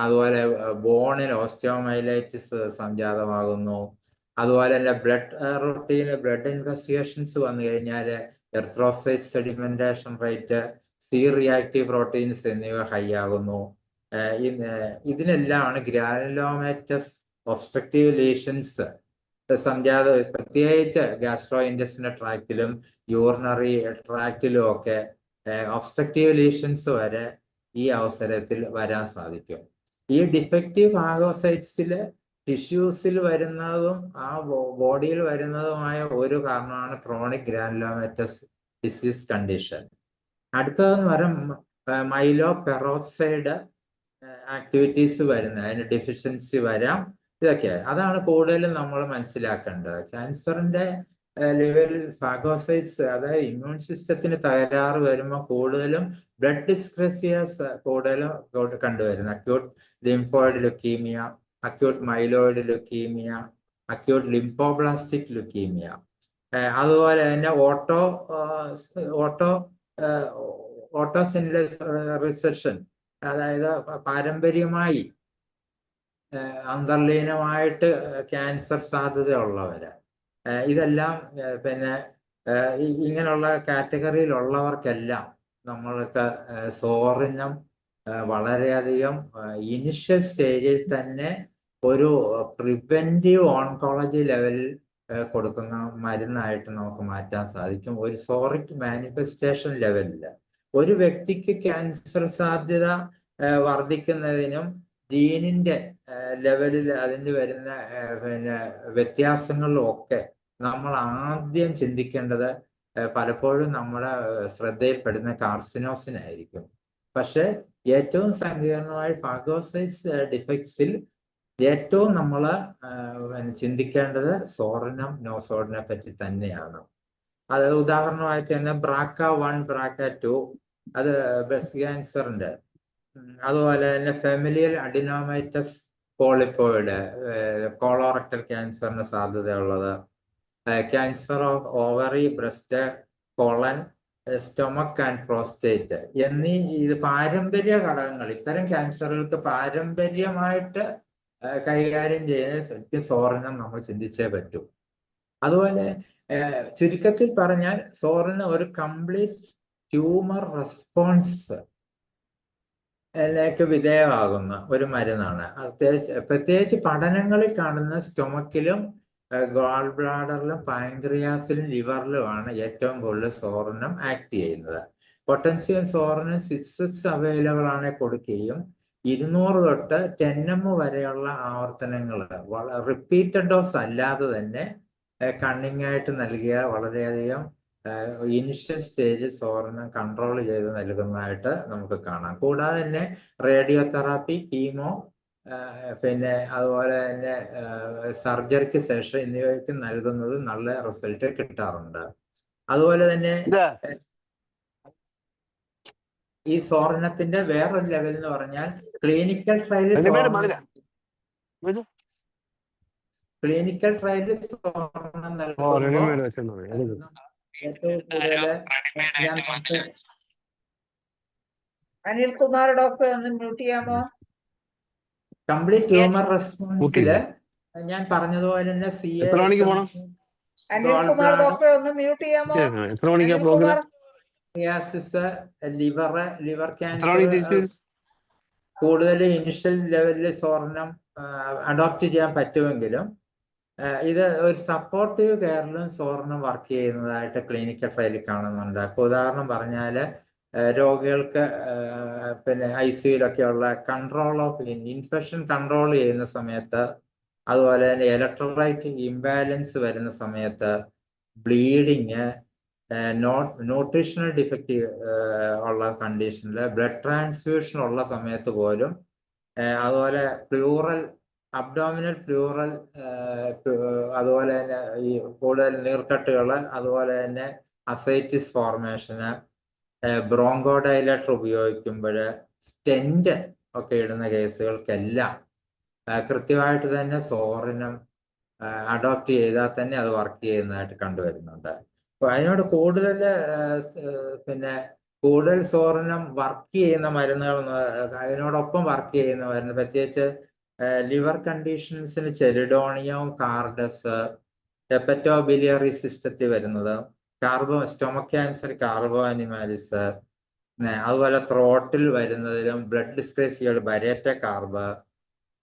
അതുപോലെ ബോണിൽ ഓസ്റ്റിയോമൈലൈറ്റിസ് സംജാതമാകുന്നു. അതുപോലെ തന്നെ ബ്ലഡ് ഇൻവെസ്റ്റിഗേഷൻസ് വന്നു കഴിഞ്ഞാൽ erythrocyte sedimentation rate, C reactive proteins എന്നിവ ഹൈ ആകുന്നു. ഇതിനെല്ലാമാണ് ഗ്രാനുലോമറ്റസ് ഒബ്സ്ട്രക്റ്റീവ് ലീഷൻസ് പ്രത്യേകിച്ച് ഗാസ്ട്രോ ഇൻറ്റെസ്റ്റിനൽ ട്രാക്റ്റിലും യൂറിനറി ട്രാക്റ്റിലും ഒക്കെ ഒബ്സ്ട്രക്റ്റീവ് ലീഷൻസ് വരെ ഈ അവസരത്തിൽ വരാൻ സാധിക്കും. ഈ ഡിഫക്റ്റീവ് ഫാഗോസൈറ്റ്സില് ടിഷ്യൂസിൽ വരുന്നതും ആ ബോഡിയിൽ വരുന്നതുമായ ഒരു കാരണമാണ് ക്രോണിക് ഗ്രാനുലോമറ്റസ് ഡിസീസ് കണ്ടീഷൻ. അടുത്തതെന്ന് പറയുമ്പോൾ മൈലോ പെറോക്സൈഡ് ആക്ടിവിറ്റീസ് വരുന്നത്, അതിന് ഡെഫിഷ്യൻസി വരാം. ഇതൊക്കെ അതാണ് കൂടുതലും നമ്മൾ മനസ്സിലാക്കേണ്ടത്. ക്യാൻസറിന്റെ ലെവലിൽ ഫാഗോസൈറ്റ്സ്, അതായത് ഇമ്മ്യൂൺ സിസ്റ്റത്തിന് തകരാറ് വരുമ്പോൾ കൂടുതലും ബ്ലഡ് ഡിസ്ക്രസിയാസ് കൂടുതലും കണ്ടുവരുന്നത്. Acute lymphoid leukaemia, acute myeloid leukaemia, acute lymphoblastic leukaemia. അതുപോലെ തന്നെ ഓട്ടോസിൻലസ് റിസഷൻ, അതായത് പാരമ്പര്യമായി അന്തർലീനമായിട്ട് ക്യാൻസർ സാധ്യതയുള്ളവര്. ഇതെല്ലാം ഇങ്ങനെയുള്ള കാറ്റഗറിയിലുള്ളവർക്കെല്ലാം നമ്മൾക്ക് സോറിനം വളരെയധികം ഇനിഷ്യൽ സ്റ്റേജിൽ തന്നെ ഒരു പ്രിവെന്റീവ് ഓൺകോളജി ലെവലിൽ കൊടുക്കുന്ന മരുന്നായിട്ട് നമുക്ക് മാറ്റാൻ സാധിക്കും. ഒരു സോറിക് മാനിഫെസ്റ്റേഷൻ ലെവലിൽ ഒരു വ്യക്തിക്ക് ക്യാൻസർ സാധ്യത വർദ്ധിക്കുന്നതിനും ജീനിന്റെ ലെവലിൽ അതിന് വരുന്ന വ്യത്യാസങ്ങളിലും ഒക്കെ നമ്മൾ ആദ്യം ചിന്തിക്കേണ്ടത് പലപ്പോഴും നമ്മുടെ ശ്രദ്ധയിൽപ്പെടുന്ന കാർസിനോസിനായിരിക്കും. പക്ഷെ ഏറ്റവും സങ്കീർണമായ ഫാഗോസൈറ്റ്സ് ഡിഫക്ട്സിൽ ഏറ്റവും നമ്മൾ ചിന്തിക്കേണ്ടത് സോറിനം നോസോഡിനെ പറ്റി തന്നെയാണ്. അത് ഉദാഹരണമായിട്ട് തന്നെ BRCA1, BRCA2 അത് ബ്രസ്റ്റ് ക്യാൻസറിന്റെ, അതുപോലെ തന്നെ ഫെമിലിയൽ അഡിനോമൈറ്റസ് പോളിപ്പോയിഡ് കോളോറക്ടൽ ക്യാൻസറിന് സാധ്യതയുള്ളത്, cancer of ovary, breast, colon, stomach and prostate എന്നീ ഇത് പാരമ്പര്യ ഘടകങ്ങൾ. ഇത്തരം ക്യാൻസറുകൾക്ക് പാരമ്പര്യമായിട്ട് കൈകാര്യം ചെയ്യുന്ന സോറിനം നമ്മൾ ചിന്തിച്ചേ പറ്റൂ. അതുപോലെ ചുരുക്കത്തിൽ പറഞ്ഞാൽ സോറിന് ഒരു കംപ്ലീറ്റ് ട്യൂമർ റെസ്പോൺസ് ലേക്ക് വിധേയമാകുന്ന ഒരു മരുന്നാണ്. പ്രത്യേകിച്ച് പഠനങ്ങളിൽ കാണുന്ന സ്റ്റൊമക്കിലും ഗോൾ ബ്ലാഡറിലും പാൻക്രിയാസിലും ലിവറിലുമാണ് ഏറ്റവും കൂടുതൽ സോറിനം ആക്ട് ചെയ്യുന്നത്. പൊട്ടൻഷ്യൽ സോറിനം 6 അവൈലബിൾ ആണ് കൊടുക്കുകയും 200 തൊട്ട് 10 വരെയുള്ള ആവർത്തനങ്ങൾ റിപ്പീറ്റഡ് ഡോസ് അല്ലാതെ തന്നെ കണ്ണിങ് ആയിട്ട് നൽകിയ വളരെയധികം ഇനിഷ്യൽ സ്റ്റേജ് സോറിനം കൺട്രോൾ ചെയ്ത് നൽകുന്നതായിട്ട് നമുക്ക് കാണാം. കൂടാതെ തന്നെ റേഡിയോ തെറാപ്പി, കീമോ, പിന്നെ അതുപോലെ തന്നെ സർജറിക്ക് ശേഷം എന്നിവയ്ക്ക് നൽകുന്നത് നല്ല റിസൾട്ട് കിട്ടാറുണ്ട്. അതുപോലെ തന്നെ ഈ സോറിനത്തിന്റെ വേറൊരു ലെവൽ എന്ന് പറഞ്ഞാൽ ക്ലിനിക്കൽ ട്രയലിൽ സോറിനം നൽകുമ്പോൾ ഏറ്റവും കൂടുതൽ അനിൽകുമാർ ഡോക്ടറെ ഒന്ന് മ്യൂട്ട് ചെയ്യാമോ? കംപ്ലീറ്റ് ട്യൂമർ റെസ്പോൺസില് ഞാൻ പറഞ്ഞതുപോലെ തന്നെ അനിൽകുമാർ ഡോക്ടറെ ഒന്ന് മ്യൂട്ട് ചെയ്യാമോ? അനിൽകുമാർ, ലിവർ ക്യാൻസർ കൂടുതൽ ഇനിഷ്യൽ ലെവലിൽ സോറിനം അഡോപ്റ്റ് ചെയ്യാൻ പറ്റുമെങ്കിലും ഇത് ഒരു സപ്പോർട്ടീവ് കെയറിലും സോറിനം വർക്ക് ചെയ്യുന്നതായിട്ട് ക്ലിനിക്കൽ ട്രയലിൽ കാണുന്നുണ്ട്. ഉദാഹരണം പറഞ്ഞാൽ രോഗികൾക്ക് പിന്നെ ICUയിലൊക്കെയുള്ള കൺട്രോൾ ഓഫ് ഇൻഫെക്ഷൻ കൺട്രോൾ ചെയ്യുന്ന സമയത്ത്, അതുപോലെ തന്നെ ഇലക്ട്രോലൈറ്റ് ഇംബാലൻസ് വരുന്ന സമയത്ത്, ബ്ലീഡിങ്, ന്യൂട്രീഷണൽ ഡിഫക്റ്റ് ഉള്ള കണ്ടീഷനിൽ, ബ്ലഡ് ട്രാൻസ്ഫ്യൂഷൻ ഉള്ള സമയത്ത് പോലും, അതുപോലെ പ്ലൂറൽ അബ്ഡോമിനൽ പ്ലൂറൽ, അതുപോലെ തന്നെ ഈ കൂടുതൽ നീർക്കെട്ടുകൾ, അതുപോലെ തന്നെ അസൈറ്റിസ് ഫോർമേഷന്, ബ്രോങ്കോഡൈലേറ്റർ ഉപയോഗിക്കുമ്പോൾ, സ്റ്റെന്റ് ഒക്കെ ഇടുന്ന കേസുകൾക്കെല്ലാം കൃത്യമായിട്ട് തന്നെ സോറിനം അഡോപ്റ്റ് ചെയ്താൽ തന്നെ അത് വർക്ക് ചെയ്യുന്നതായിട്ട് കണ്ടുവരുന്നുണ്ട്. അപ്പൊ അതിനോട് കൂടുതൽ കൂടുതൽ സോറിനം വർക്ക് ചെയ്യുന്ന മരുന്നുകൾ, അതിനോടൊപ്പം വർക്ക് ചെയ്യുന്ന മരുന്ന്, പ്രത്യേകിച്ച് ലിവർ കണ്ടീഷൻസിന് ചെലിഡോണിയം, കാർഡസ്, ഹെപ്പറ്റോബിലിയറി സിസ്റ്റത്തിൽ വരുന്നത്, സ്റ്റൊമക് ക്യാൻസർ കാർബോ അനിമാലിസ്, അതുപോലെ ത്രോട്ടിൽ വരുന്നതിലും ബ്ലഡ് ഡിസ്ക്രേസികൾ ബരേറ്റ കാർബ്,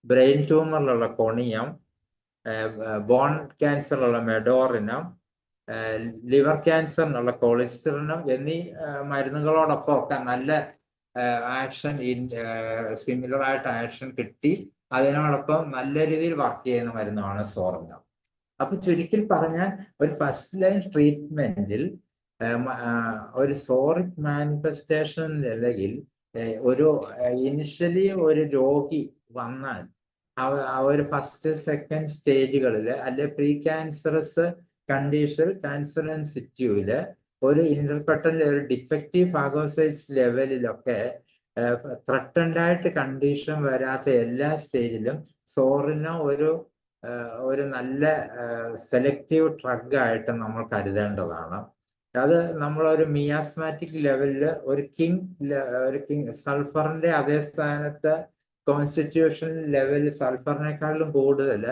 ബ്രെയിൻ ട്യൂമറിലുള്ള കൊണിയം, ബോൺ ക്യാൻസറിലുള്ള മെഡോറിനം, ലിവർ ക്യാൻസറിനുള്ള കോളിസ്റ്ററിനം എന്നീ മരുന്നുകളോടൊപ്പം ഒക്കെ നല്ല ആക്ഷൻ, സിമിലർ ആയിട്ട് ആക്ഷൻ കിട്ടി അതിനോടൊപ്പം നല്ല രീതിയിൽ വർക്ക് ചെയ്യുന്ന മരുന്നാണ് സോറിനം. അപ്പൊ ചുരുക്കി പറഞ്ഞാൽ ഒരു ഫസ്റ്റ് ലൈൻ ട്രീറ്റ്മെന്റിൽ ഒരു സോറിക് മാനിഫെസ്റ്റേഷൻ നിലയിൽ ഒരു ഇനിഷ്യലി ഒരു രോഗി വന്നാൽ ഒരു ഫസ്റ്റ് സെക്കൻഡ് സ്റ്റേജുകളിൽ അല്ലെ pre cancerous condition, cancer in സിറ്റ്യൂവില് ഒരു ഇന്റർപെട്ടൽ ഒരു ഡിഫക്റ്റീവ് ഫാഗോസൈറ്റ്സ് ലെവലിലൊക്കെ ത്രട്ടൻഡായിട്ട് കണ്ടീഷൻ വരാത്ത എല്ലാ സ്റ്റേജിലും സോറിനം ഒരു നല്ല സെലക്റ്റീവ് ഡ്രഗ് ആയിട്ട് നമ്മൾ കരുതേണ്ടതാണ്. അത് നമ്മളൊരു മിയാസ്മാറ്റിക് ലെവലിൽ ഒരു കിങ് സൾഫറിന്റെ അതേ സ്ഥാനത്ത് കോൺസ്റ്റിറ്റ്യൂഷൻ ലെവൽ സൾഫറിനേക്കാളും കൂടുതൽ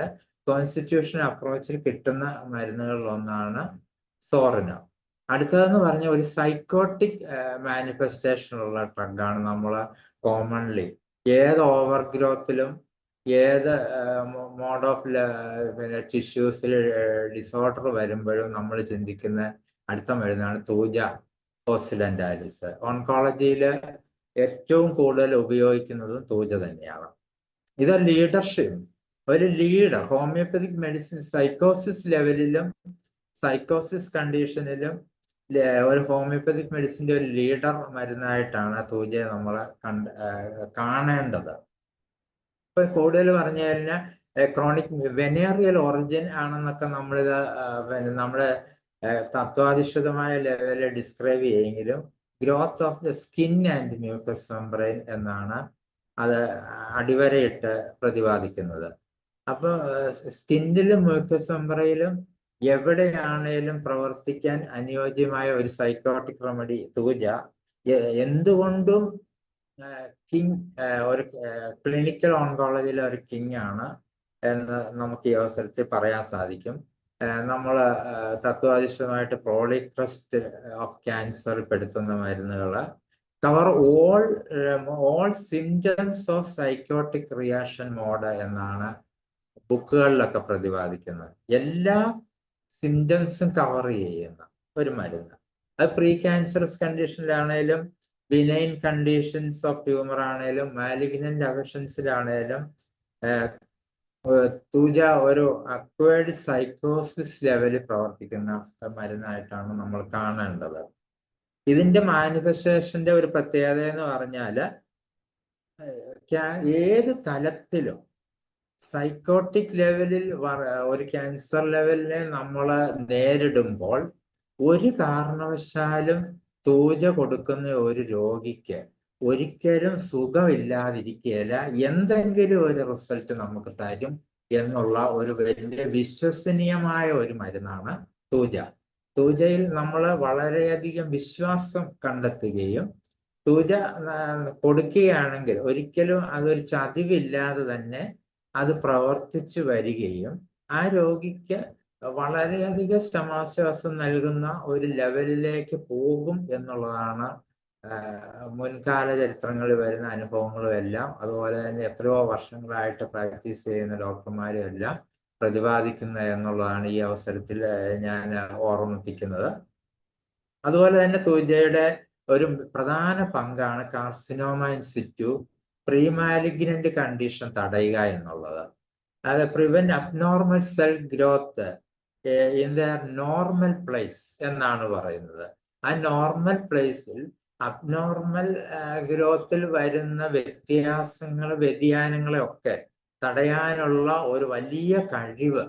കോൺസ്റ്റിറ്റ്യൂഷൻ അപ്രോച്ചിൽ കിട്ടുന്ന മരുന്നുകളിൽ ഒന്നാണ് സോറിനം. അടുത്തതെന്ന് പറഞ്ഞ ഒരു സൈക്കോട്ടിക് മാനിഫെസ്റ്റേഷനുള്ള ഡ്രഗാണ് നമ്മൾ കോമൺലി ഏത് ഓവർ ഗ്രോത്തിലും ഏത് മോഡ് ഓഫ് ടിഷ്യൂസിൽ ഡിസോർഡർ വരുമ്പോഴും നമ്മൾ ചിന്തിക്കുന്ന അടുത്ത മരുന്നാണ് തൂജ ഓസിഡന്റാലിസ്. ഓൺകോളജിയിൽ ഏറ്റവും കൂടുതൽ ഉപയോഗിക്കുന്നതും തൂജ തന്നെയാണ്. ഇത് ലീഡർഷിപ്പ്, ഒരു ലീഡർ ഹോമിയോപ്പതിക് മെഡിസിൻ സൈക്കോസിസ് ലെവലിലും സൈക്കോസിസ് കണ്ടീഷനിലും ഒരു ഹോമിയോപ്പതിക് മെഡിസിന്റെ ഒരു ലീഡർ മരുന്നായിട്ടാണ് തൂജയെ നമ്മൾ കാണേണ്ടത്. ഇപ്പൊ കൂടുതൽ പറഞ്ഞു കഴിഞ്ഞാൽ ക്രോണിക് വെനേറിയൽ ഒറിജിൻ ആണെന്നൊക്കെ നമ്മളിത് നമ്മുടെ തത്വാധിഷ്ഠിതമായ ലെവലിൽ ഡിസ്ക്രൈബ് ചെയ്യുമെങ്കിലും growth of the skin and mucous membrane എന്നാണ് അത് അടിവരയിട്ട് പ്രതിപാദിക്കുന്നത്. അപ്പോൾ സ്കിന്നിലും മ്യൂക്കസ് മെംബ്രെയിലും എവിടെയാണേലും പ്രവർത്തിക്കാൻ അനുയോജ്യമായ ഒരു സൈക്കോട്ടിക് റെമഡി തൂജ എന്തുകൊണ്ടും കിങ്, ഒരു ക്ലിനിക്കൽ ഓൺകോളജിയിലെ ഒരു കിങ് ആണ് എന്ന് നമുക്ക് ഈ അവസരത്തിൽ പറയാൻ സാധിക്കും. നമ്മൾ തത്വാധിഷ്ഠിതമായിട്ട് പ്രോളിക്രസ്റ്റ് ഓഫ് ക്യാൻസർ പെടുത്തുന്ന മരുന്നുകൾ cover all symptoms of psychotic reaction mode എന്നാണ് ബുക്കുകളിലൊക്കെ പ്രതിപാദിക്കുന്നത്. എല്ലാ സിംറ്റംസും കവർ ചെയ്യുന്ന ഒരു മരുന്ന്. അത് പ്രീ ക്യാൻസറസ് കണ്ടീഷനിലാണേലും ബിനൈൻ കണ്ടീഷൻസ് ഓഫ് ട്യൂമർ ആണേലും മാലിഗ്നന്റ് അഫക്ഷൻസിലാണേലും തൂജ ഒരു അക്വേർഡ് സൈക്കോസിസ് ലെവലിൽ പ്രവർത്തിക്കുന്ന മരുന്നായിട്ടാണ് നമ്മൾ കാണേണ്ടത്. ഇതിന്റെ മാനിഫെസ്റ്റേഷന്റെ ഒരു പ്രത്യേകത എന്ന് പറഞ്ഞാല് ഏത് തലത്തിലും സൈക്കോട്ടിക് ലെവലിൽ ഒരു ക്യാൻസർ ലെവലിനെ നമ്മൾ നേരിടുമ്പോൾ ഒരു കാരണവശാലും തൂജ കൊടുക്കുന്ന ഒരു രോഗിക്ക് ഒരിക്കലും സുഖമില്ലാതിരിക്കുകയില്ല, എന്തെങ്കിലും ഒരു റിസൾട്ട് നമുക്ക് തരും എന്നുള്ള ഒരു വലിയ വിശ്വസനീയമായ ഒരു മരുന്നാണ് തൂജ. തൂജയിൽ നമ്മൾ വളരെയധികം വിശ്വാസം കണ്ടെത്തുകയും തൂജ കൊടുക്കുകയാണെങ്കിൽ ഒരിക്കലും അതൊരു ചതിവില്ലാതെ തന്നെ അത് പ്രവർത്തിച്ചു വരികയും ആ രോഗിക്ക് വളരെയധികം സമാശ്വാസം നൽകുന്ന ഒരു ലെവലിലേക്ക് പോകും എന്നുള്ളതാണ് മുൻകാല ചരിത്രങ്ങളിൽ വരുന്ന അനുഭവങ്ങളും എല്ലാം, അതുപോലെ തന്നെ എത്രയോ വർഷങ്ങളായിട്ട് പ്രാക്ടീസ് ചെയ്യുന്ന ഡോക്ടർമാരും എല്ലാം പ്രതിപാദിക്കുന്നത് എന്നുള്ളതാണ് ഈ അവസരത്തിൽ ഞാൻ ഓർമ്മിപ്പിക്കുന്നത്. അതുപോലെ തന്നെ തൂജയുടെ ഒരു പ്രധാന പങ്കാണ് കാർസിനോമ ഇൻ സിറ്റു പ്രീമാലിഗ്നന്റ് കണ്ടീഷൻ തടയുക എന്നുള്ളത്. അത് prevent abnormal cell growth in the normal place എന്നാണ് പറയുന്നത്. ആ നോർമൽ പ്ലേസിൽ അബ്നോർമൽ ഗ്രോത്തിൽ വരുന്ന വ്യതിയാനങ്ങളെ ഒക്കെ തടയാനുള്ള ഒരു വലിയ കഴിവ്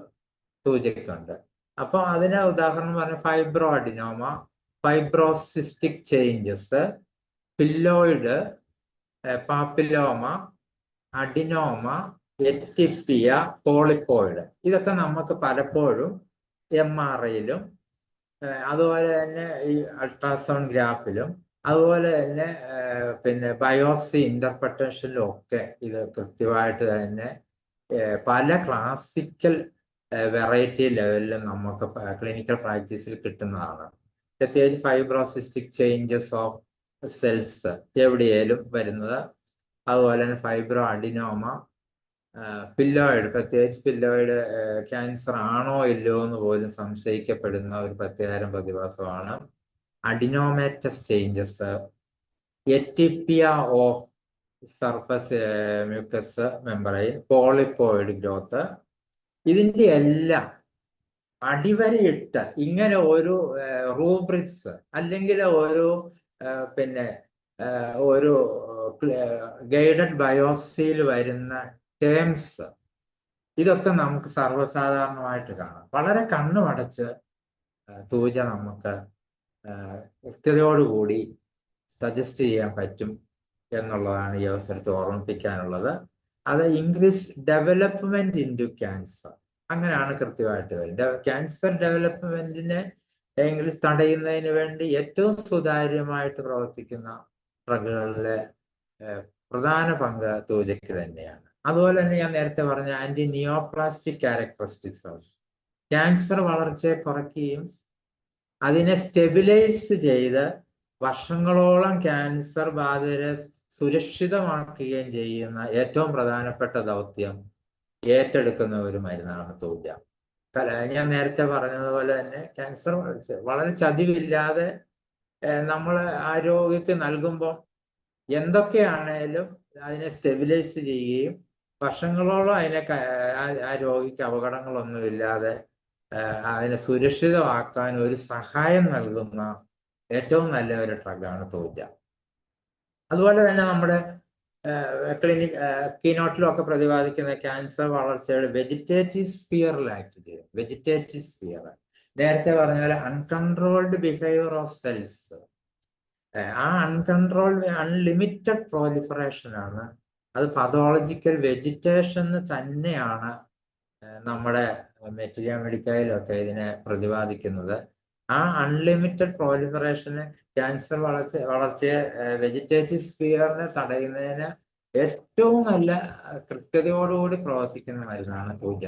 തൂജയ്ക്കുണ്ട്. അപ്പൊ അതിന് ഉദാഹരണം പറഞ്ഞ ഫൈബ്രോ അഡിനോമ, ഫൈബ്രോസിസ്റ്റിക് ചേഞ്ചസ്, പില്ലോയിഡ്, പാപ്പിലോമ, അഡിനോമ, എറ്റിപ്പിയ, പോളിപ്പോയിഡ്, ഇതൊക്കെ നമുക്ക് പലപ്പോഴും MRIയിലും അതുപോലെ തന്നെ ഈ അൾട്രാസൗണ്ട് ഗ്രാഫിലും അതുപോലെ തന്നെ പിന്നെ ബയോപ്സി ഇന്റർപ്രിട്ടേഷനിലും ഒക്കെ ഇത് കൃത്യമായിട്ട് തന്നെ പല ക്ലാസിക്കൽ വെറൈറ്റി ലെവലിലും നമുക്ക് ക്ലിനിക്കൽ പ്രാക്ടീസിൽ കിട്ടുന്നതാണ്. പ്രത്യേകിച്ച് ഫൈബ്രോസിസ്റ്റിക് ചേഞ്ചസ് ഓഫ് സെൽസ് എവിടെയായാലും വരുന്നത്, അതുപോലെ തന്നെ ഫൈബ്രോ അഡിനോമ, പില്ലോയിഡ്, പ്രത്യേകിച്ച് പില്ലോയിഡ് ക്യാൻസർ ആണോ ഇല്ലയോ എന്ന് പോലും സംശയിക്കപ്പെടുന്ന ഒരു പ്രത്യേകതരം പ്രതിഭാസമാണ്. Adenomatous changes, atypia of surface mucous membrane, polypoid growth, ഇതിന്റെ എല്ലാം അടിവരയിട്ട് ഇങ്ങനെ ഒരു റൂബ്രിക്സ് അല്ലെങ്കിൽ ഒരു പിന്നെ ഒരു ഗൈഡഡ് ബയോപ്സിയിൽ വരുന്ന ടേംസ്, ഇതൊക്കെ നമുക്ക് സർവ്വസാധാരണമായിട്ട് കാണാം. വളരെ കണ്ണുമടച്ച് തൂജ നമുക്ക് കൃത്യതയോടുകൂടി സജസ്റ്റ് ചെയ്യാൻ പറ്റും എന്നുള്ളതാണ് ഈ അവസരത്തിൽ ഓർമ്മിപ്പിക്കാനുള്ളത്. അത് increase development into cancer, അങ്ങനെയാണ് കൃത്യമായിട്ട് വരുന്നത്. ക്യാൻസർ ഡെവലപ്മെന്റിനെ ഇംഗ്ലീഷ് തടയുന്നതിന് വേണ്ടി ഏറ്റവും സുതാര്യമായിട്ട് പ്രവർത്തിക്കുന്ന ഡ്രഗുകളിലെ പ്രധാന പങ്ക് തൂജയ്ക്ക് തന്നെയാണ്. അതുപോലെ തന്നെ ഞാൻ നേരത്തെ പറഞ്ഞ ആന്റി നിയോപ്ലാസ്റ്റിക് ക്യാരക്ടറിസ്റ്റിക്സ് ക്യാൻസർ വളർച്ചയെ കുറയ്ക്കുകയും അതിനെ സ്റ്റെബിലൈസ് ചെയ്ത് വർഷങ്ങളോളം ക്യാൻസർ ബാധിതരെ സുരക്ഷിതമാക്കുകയും ചെയ്യുന്ന ഏറ്റവും പ്രധാനപ്പെട്ട ദൗത്യം ഏറ്റെടുക്കുന്ന ഒരു മരുന്നാണ് തൂജ. ഞാൻ നേരത്തെ പറഞ്ഞതുപോലെ തന്നെ ക്യാൻസർ വളരെ ചതിവില്ലാതെ നമ്മൾ ആ രോഗിക്ക് നൽകുമ്പോൾ എന്തൊക്കെയാണേലും അതിനെ സ്റ്റെബിലൈസ് ചെയ്യുകയും വർഷങ്ങളോളം ആ രോഗിക്ക് അപകടങ്ങളൊന്നുമില്ലാതെ അതിനെ സുരക്ഷിതമാക്കാൻ ഒരു സഹായം നൽകുന്ന ഏറ്റവും നല്ല ഒരു ഡ്രഗാണ് തൂജ. അതുപോലെ തന്നെ നമ്മുടെ കീനോട്ടിലും ഒക്കെ പ്രതിപാദിക്കുന്ന ക്യാൻസർ വളർച്ചയുടെ വെജിറ്റേറ്റീവ് സ്പിയറിൽ ആക്ട് ചെയ്യും. വെജിറ്റേറ്റീവ് സ്പിയർ നേരത്തെ പറഞ്ഞ പോലെ അൺകൺട്രോൾഡ് ബിഹേവിയർ ഓഫ് സെൽസ്, ആ അൺകൺട്രോൾഡ് അൺലിമിറ്റഡ് പ്രോലിഫറേഷൻ ആണ്. അത് പതോളജിക്കൽ വെജിറ്റേഷൻ തന്നെയാണ് നമ്മുടെ മെറ്റീരിയ മെഡിക്കയിലൊക്കെ ഇതിനെ പ്രതിപാദിക്കുന്നത്. ആ അൺലിമിറ്റഡ് പ്രോലിഫറേഷന് ക്യാൻസർ വളർച്ചയെ വെജിറ്റേറ്റീവ് സ്പിയറിനെ തടയുന്നതിന് ഏറ്റവും നല്ല കൃത്യതയോടുകൂടി പ്രവർത്തിക്കുന്ന മരുന്നാണ് തൂജ.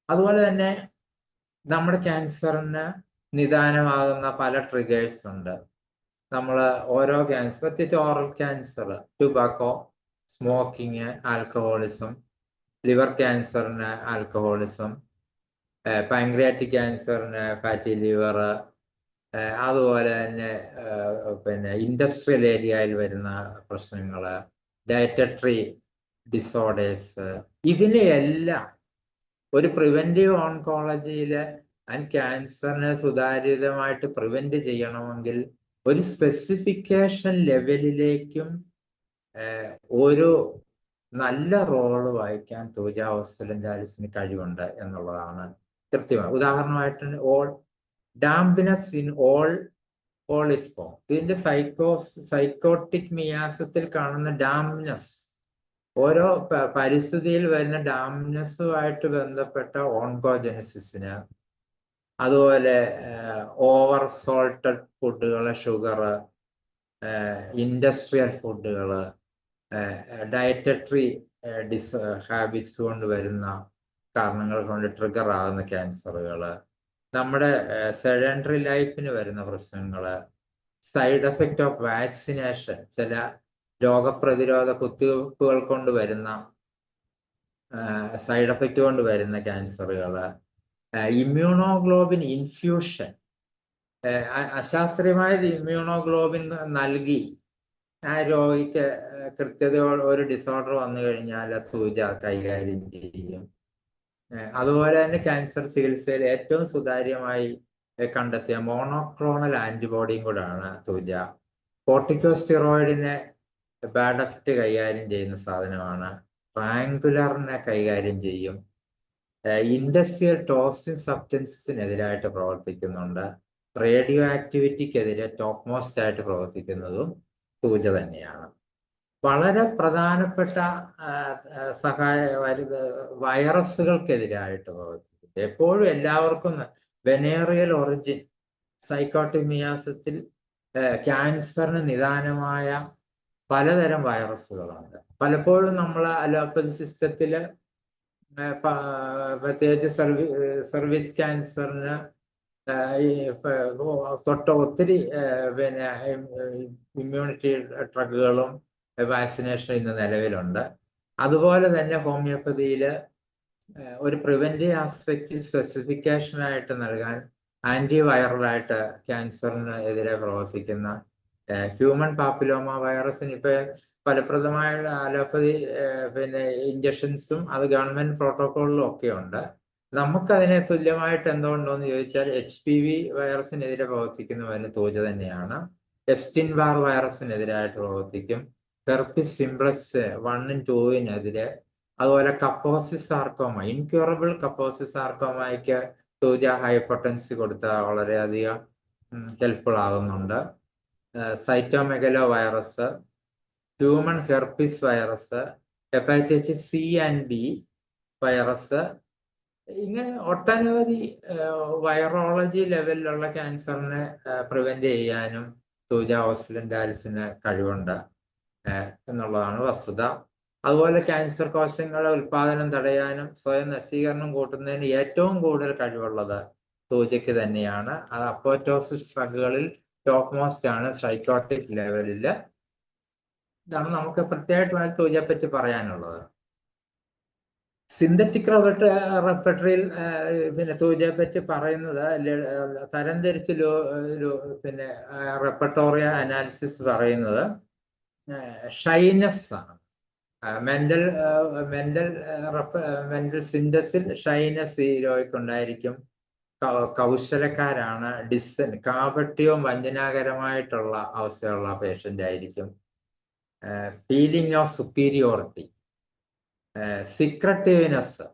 അതുപോലെ തന്നെ നമ്മുടെ ക്യാൻസറിന് നിദാനമാകുന്ന പല ട്രിഗേഴ്സ് ഉണ്ട്. നമ്മൾ ഓരോ ക്യാൻസർ, പ്രത്യേകിച്ച് oral cancer, tobacco, smoking, alcoholism, liver ക്യാൻസറിന് ആൽക്കഹോളിസം, പാൻക്രിയാറ്റിക് ക്യാൻസറിന് ഫാറ്റി ലിവർ, അതുപോലെ തന്നെ പിന്നെ ഇൻഡസ്ട്രിയൽ ഏരിയയിൽ വരുന്ന പ്രശ്നങ്ങൾ, ഡയറ്ററി ഡിസോർഡേഴ്സ്, ഇതിനെയെല്ലാം ഒരു പ്രിവെന്റീവ് ഓൺകോളജിയിൽ ക്യാൻസറിനെ സുതാര്യമായിട്ട് പ്രിവെന്റ് ചെയ്യണമെങ്കിൽ ഒരു സ്പെസിഫിക്കേഷൻ ലെവലിലേക്കും ഒരു നല്ല റോള് വഹിക്കാൻ തൂജ ഓസ്റ്റലൻഡാലിസിന് കഴിവുണ്ട് എന്നുള്ളതാണ് കൃത്യമായി. ഉദാഹരണമായിട്ട് ഡാംപിനെസ് ഇൻ ഓൾ ഇറ്റ് ഫോം, ഇതിന്റെ സൈക്കോട്ടിക് മിയാസത്തിൽ കാണുന്ന ഡാംനെസ്, ഓരോ പരിസ്ഥിതിയിൽ വരുന്ന ഡാംനെസ്സുമായിട്ട് ബന്ധപ്പെട്ട ഓൺകോജനസിന്, അതുപോലെ ഓവർ സോൾട്ടഡ് ഫുഡുകൾ, ഷുഗർ, ഇൻഡസ്ട്രിയൽ ഫുഡുകൾ, ഡയറ്ററി ഹാബിറ്റ്സ് കൊണ്ട് വരുന്ന കാരണങ്ങൾ കൊണ്ട് ട്രിഗർ ആകുന്ന ക്യാൻസറുകൾ, നമ്മുടെ സെഡൻഡറി ലൈഫിന് വരുന്ന പ്രശ്നങ്ങൾ, സൈഡ് എഫക്റ്റ് ഓഫ് വാക്സിനേഷൻ, ചില രോഗപ്രതിരോധ കുത്തിവയ്പ്പുകൾ കൊണ്ട് വരുന്ന സൈഡ് എഫക്റ്റ് കൊണ്ട് വരുന്ന ക്യാൻസറുകൾ, ഇമ്മ്യൂണോഗ്ലോബിൻ ഇൻഫ്യൂഷൻ, അശാസ്ത്രീയമായ ഇമ്മ്യൂണോഗ്ലോബിൻ നൽകി ആ രോഗിക്ക് കൃത്യതയോടെ ഒരു ഡിസോർഡർ വന്നു കഴിഞ്ഞാൽ തൂജ കൈകാര്യം ചെയ്യും. അതുപോലെ തന്നെ ക്യാൻസർ ചികിത്സയിൽ ഏറ്റവും സുതാര്യമായി കണ്ടെത്തിയ മോണോക്ലോണൽ ആന്റിബോഡിയും കൂടാണ് തൂജ. കോർട്ടിക്കോസ്റ്റിറോയിഡിനെ ബാഡ് എഫക്റ്റ് കൈകാര്യം ചെയ്യുന്ന സാധനമാണ്. ട്രയാങ്കുലറിനെ കൈകാര്യം ചെയ്യും. ഇൻഡസ്ട്രിയൽ ടോക്സിൻ സബ്സ്റ്റൻസിനെതിരായിട്ട് പ്രവർത്തിക്കുന്നുണ്ട്. റേഡിയോ ആക്ടിവിറ്റിക്കെതിരെ ടോപ്പ് മോസ്റ്റ് ആയിട്ട് പ്രവർത്തിക്കുന്നതും തൂജ തന്നെയാണ്. വളരെ പ്രധാനപ്പെട്ട വൈറസുകൾക്കെതിരായിട്ട് പ്രവർത്തിക്കുന്നത് എപ്പോഴും എല്ലാവർക്കും വെനേറിയൽ ഒറിജിൻ സൈക്കോട്ടിക് മിയാസത്തിൽ ക്യാൻസറിന് നിദാനമായ പലതരം വൈറസുകളുണ്ട്. പലപ്പോഴും നമ്മൾ അലോപ്പതി സിസ്റ്റത്തിൽ പ്രത്യേകിച്ച് സർവീസ് ക്യാൻസറിന് ഒത്തിരി പിന്നെ ഇമ്മ്യൂണിറ്റി ഡ്രഗുകളും വാക്സിനേഷനും ഇന്ന് നിലവിലുണ്ട്. അതുപോലെ തന്നെ ഹോമിയോപ്പതിയിൽ ഒരു പ്രിവെന്റീവ് ആസ്പെക്റ്റ് സ്പെസിഫിക്കേഷനായിട്ട് നൽകാൻ ആന്റിവൈറലായിട്ട് ക്യാൻസറിന് എതിരെ പ്രവർത്തിക്കുന്ന ഹ്യൂമൻ പാപ്പിലോമ വൈറസിന് ഇപ്പൊ ഫലപ്രദമായ അലോപ്പതി പിന്നെ ഇഞ്ചക്ഷൻസും അത് ഗവൺമെന്റ് പ്രോട്ടോക്കോളിലും ഒക്കെ ഉണ്ട്. നമുക്കതിനെ തുല്യമായിട്ട് എന്തുകൊണ്ടോന്ന് ചോദിച്ചാൽ HPV വൈറസിനെതിരെ പ്രവർത്തിക്കുന്നവന് തൂജ തന്നെയാണ്. എപ്സ്റ്റീൻ ബാർ വൈറസിനെതിരായിട്ട് പ്രവർത്തിക്കും. ഹെർപ്പിസ് സിംപ്ലക്സ് 1 and 2-നെതിരെ, അതുപോലെ കപ്പോസിസ് സാർക്കോമ, ഇൻക്യൂറബിൾ കപ്പോസിസ് സാർക്കോമയ്ക്ക് തൂജ ഹൈപ്പൊട്ടൻസി കൊടുത്താൽ വളരെയധികം ഹെൽപ്ഫുൾ ആകുന്നുണ്ട്. Cytomegalo virus, human herpes virus, hepatitis C and D virus, ഇങ്ങനെ ഒട്ടനവധി വൈറോളജി ലെവലിലുള്ള ക്യാൻസറിനെ പ്രിവെന്റ് ചെയ്യാനും തൂജ ഓസ്റ്റലൻഡാലിസിന് കഴിവുണ്ട് എന്നുള്ളതാണ് വസ്തുത. അതുപോലെ ക്യാൻസർ കോശങ്ങളുടെ ഉൽപാദനം തടയാനും സ്വയം നശീകരണം കൂട്ടുന്നതിന് ഏറ്റവും കൂടുതൽ കഴിവുള്ളത് തൂജയ്ക്ക് തന്നെയാണ്. അത് അപ്പോറ്റോസിസ് ഡ്രഗുകളിൽ ടോപ്പ് മോസ്റ്റ് ആണ് സൈക്കോട്ടിക് ലെവലിൽ. ഇതാണ് നമുക്ക് പ്രത്യേകമായിട്ട് തൂജയെ പറ്റി പറയാനുള്ളത്. സിന്തറ്റിക് റെപ്പർട്ടറിയിൽ പിന്നെ തൂജയെ പറ്റി പറയുന്നത് തരംതിരിച്ച് പിന്നെ റെപ്പർട്ടോറിയ അനാലിസിസ് പറയുന്നത് ഷൈനസ് ആണ്. മെന്റൽ സിന്തസിൽ ഷൈനസ് ഈ രോഗിക്കുണ്ടായിരിക്കും. കൗശലക്കാരാണ്. കാപട്യവും വഞ്ചനാകരമായിട്ടുള്ള അവസ്ഥയുള്ള പേഷ്യന്റ് ആയിരിക്കും. Feeling of superiority, secretiveness,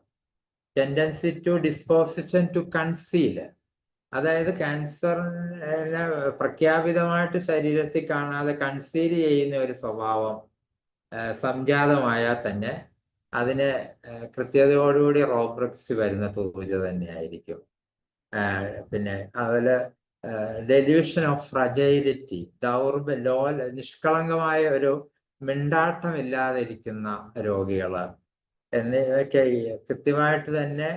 tendency to disposition to conceal, അതായത് ക്യാൻസറിനെ പ്രഖ്യാപിതമായിട്ട് ശരീരത്തിൽ കാണാതെ കൺസീൽ ചെയ്യുന്ന ഒരു സ്വഭാവം സംജാതമായാൽ തന്നെ അതിന് കൃത്യതയോടുകൂടി റോബ്രിക്സ് വരുന്ന തൂജ തന്നെയായിരിക്കും. പിന്നെ അതുപോലെ ഡെല്യൂഷൻ ഓഫ് ഫ്രജൈലിറ്റി, നിഷ്കളങ്കമായ ഒരു മിണ്ടാട്ടമില്ലാതിരിക്കുന്ന രോഗികള് എന്നിവയൊക്കെ കൃത്യമായിട്ട് തന്നെ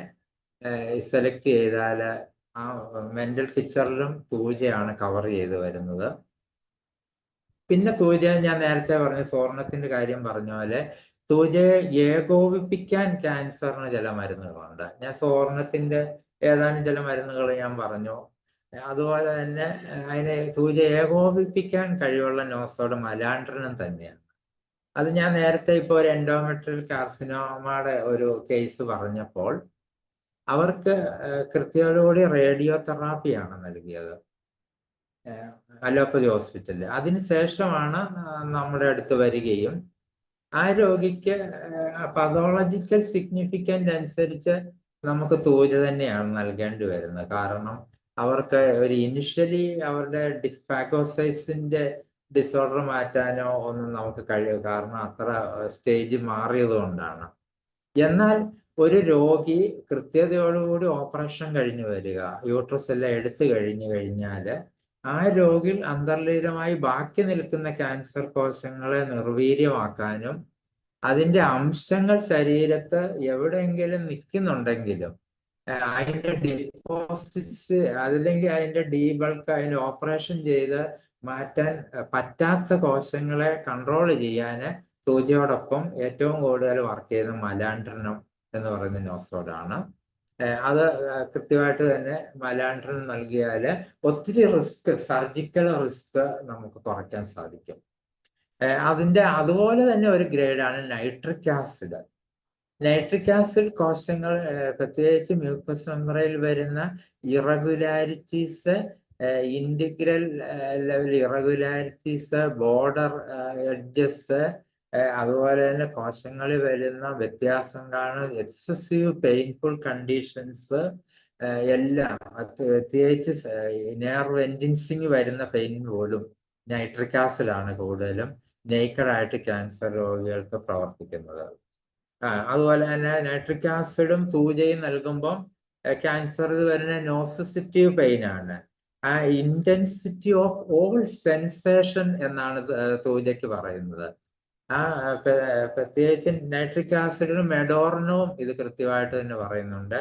സെലക്ട് ചെയ്താൽ ആ മെന്റൽ പിക്ചറിലും തൂജയാണ് കവർ ചെയ്ത് വരുന്നത്. പിന്നെ തൂജ ഞാൻ നേരത്തെ പറഞ്ഞ സ്വർണത്തിന്റെ കാര്യം പറഞ്ഞ പോലെ തൂജയെ ഏകോപിപ്പിക്കാൻ ക്യാൻസറിന് ചില മരുന്നുകളുണ്ട്. ഞാൻ സ്വർണത്തിന്റെ ഏതാനും ചില മരുന്നുകൾ ഞാൻ പറഞ്ഞു. അതുപോലെ തന്നെ അതിനെ തൂജ ഏകോപിപ്പിക്കാൻ കഴിവുള്ള നോസോഡ് മലാൻഡ്രനും തന്നെയാണ്. അത് ഞാൻ നേരത്തെ ഇപ്പോൾ ഒരു എൻഡോമെട്രിയൽ കാർസിനോമയുടെ ഒരു കേസ് പറഞ്ഞപ്പോൾ അവർക്ക് കൃത്യതയോടുകൂടി റേഡിയോ തെറാപ്പിയാണ് നൽകിയത് അലോപ്പതി ഹോസ്പിറ്റലിൽ. അതിനുശേഷമാണ് നമ്മുടെ അടുത്ത് വരികയും ആ രോഗിക്ക് പതോളജിക്കൽ സിഗ്നിഫിക്കൻ്റ് അനുസരിച്ച് നമുക്ക് തൂജ തന്നെയാണ് നൽകേണ്ടി വരുന്നത്. കാരണം അവർക്ക് ഒരു ഇനിഷ്യലി അവരുടെ ഫാഗോസൈസിന്റെ ഡിസോർഡർ മാറ്റാനോ ഒന്നും നമുക്ക് കഴിയും, കാരണം അത്ര സ്റ്റേജ് മാറിയത് കൊണ്ടാണ്. എന്നാൽ ഒരു രോഗി കൃത്യതയോടുകൂടി ഓപ്പറേഷൻ കഴിഞ്ഞു വരിക, യൂട്രസ് എല്ലാം എടുത്തു കഴിഞ്ഞു കഴിഞ്ഞാൽ ആ രോഗിയിൽ അന്തർലീനമായി ബാക്കി നിൽക്കുന്ന ക്യാൻസർ കോശങ്ങളെ നിർവീര്യമാക്കാനും അതിന്റെ അംശങ്ങൾ ശരീരത്ത് എവിടെയെങ്കിലും നിൽക്കുന്നുണ്ടെങ്കിലും അതിന്റെ ഡിപ്പോസിറ്റ്സ് അതല്ലെങ്കിൽ അതിന്റെ ഡീബൾക്ക് അതിന്റെ ഓപ്പറേഷൻ ചെയ്ത് മാറ്റാൻ പറ്റാത്ത കോശങ്ങളെ കൺട്രോൾ ചെയ്യാൻ തൂജയോടൊപ്പം ഏറ്റവും കൂടുതൽ വർക്ക് ചെയ്യുന്ന മലാൻഡ്രിനം എന്ന് പറയുന്ന നോസോഡാണ്. അത് കൃത്യമായിട്ട് തന്നെ മലാൻഡ്രിൻ നൽകിയാൽ ഒത്തിരി റിസ്ക്, സർജിക്കൽ റിസ്ക് നമുക്ക് കുറയ്ക്കാൻ സാധിക്കും. അതിന്റെ അതുപോലെ തന്നെ ഒരു ഗ്രേഡാണ് നൈട്രിക് ആസിഡ്. നൈട്രിക് ആസിഡ് കോശങ്ങൾ പ്രത്യേകിച്ച് മ്യൂക്കസ് മെമ്പറയിൽ വരുന്ന irregularities, integral level irregularities, border edges, അതുപോലെ തന്നെ കോശങ്ങളിൽ വരുന്ന വ്യത്യാസങ്ങളാണ് എക്സസീവ് പെയിൻഫുൾ കണ്ടീഷൻസ് എല്ലാം, പ്രത്യേകിച്ച് നെർവ് എൻഡിങ്സിങ് വരുന്ന പെയിൻ പോലും നൈട്രിക് ആസിഡാണ് കൂടുതലും നേക്കഡായിട്ട് ക്യാൻസർ രോഗികൾക്ക് പ്രവർത്തിക്കുന്നത്. അതുപോലെ തന്നെ നൈട്രിക് ആസിഡും തൂജയും നൽകുമ്പോൾ ക്യാൻസർ വരുന്ന നോസിസിറ്റീവ് പെയിൻ ആണ്. ആ ഇന്റൻസിറ്റി ഓഫ് ഓൾ സെൻസേഷൻ എന്നാണ് തൂജയ്ക്ക് പറയുന്നത്. പ്രത്യേകിച്ച് നൈട്രിക് ആസിഡിനും മെഡോറിനും ഇത് കൃത്യമായിട്ട് തന്നെ പറയുന്നുണ്ട്.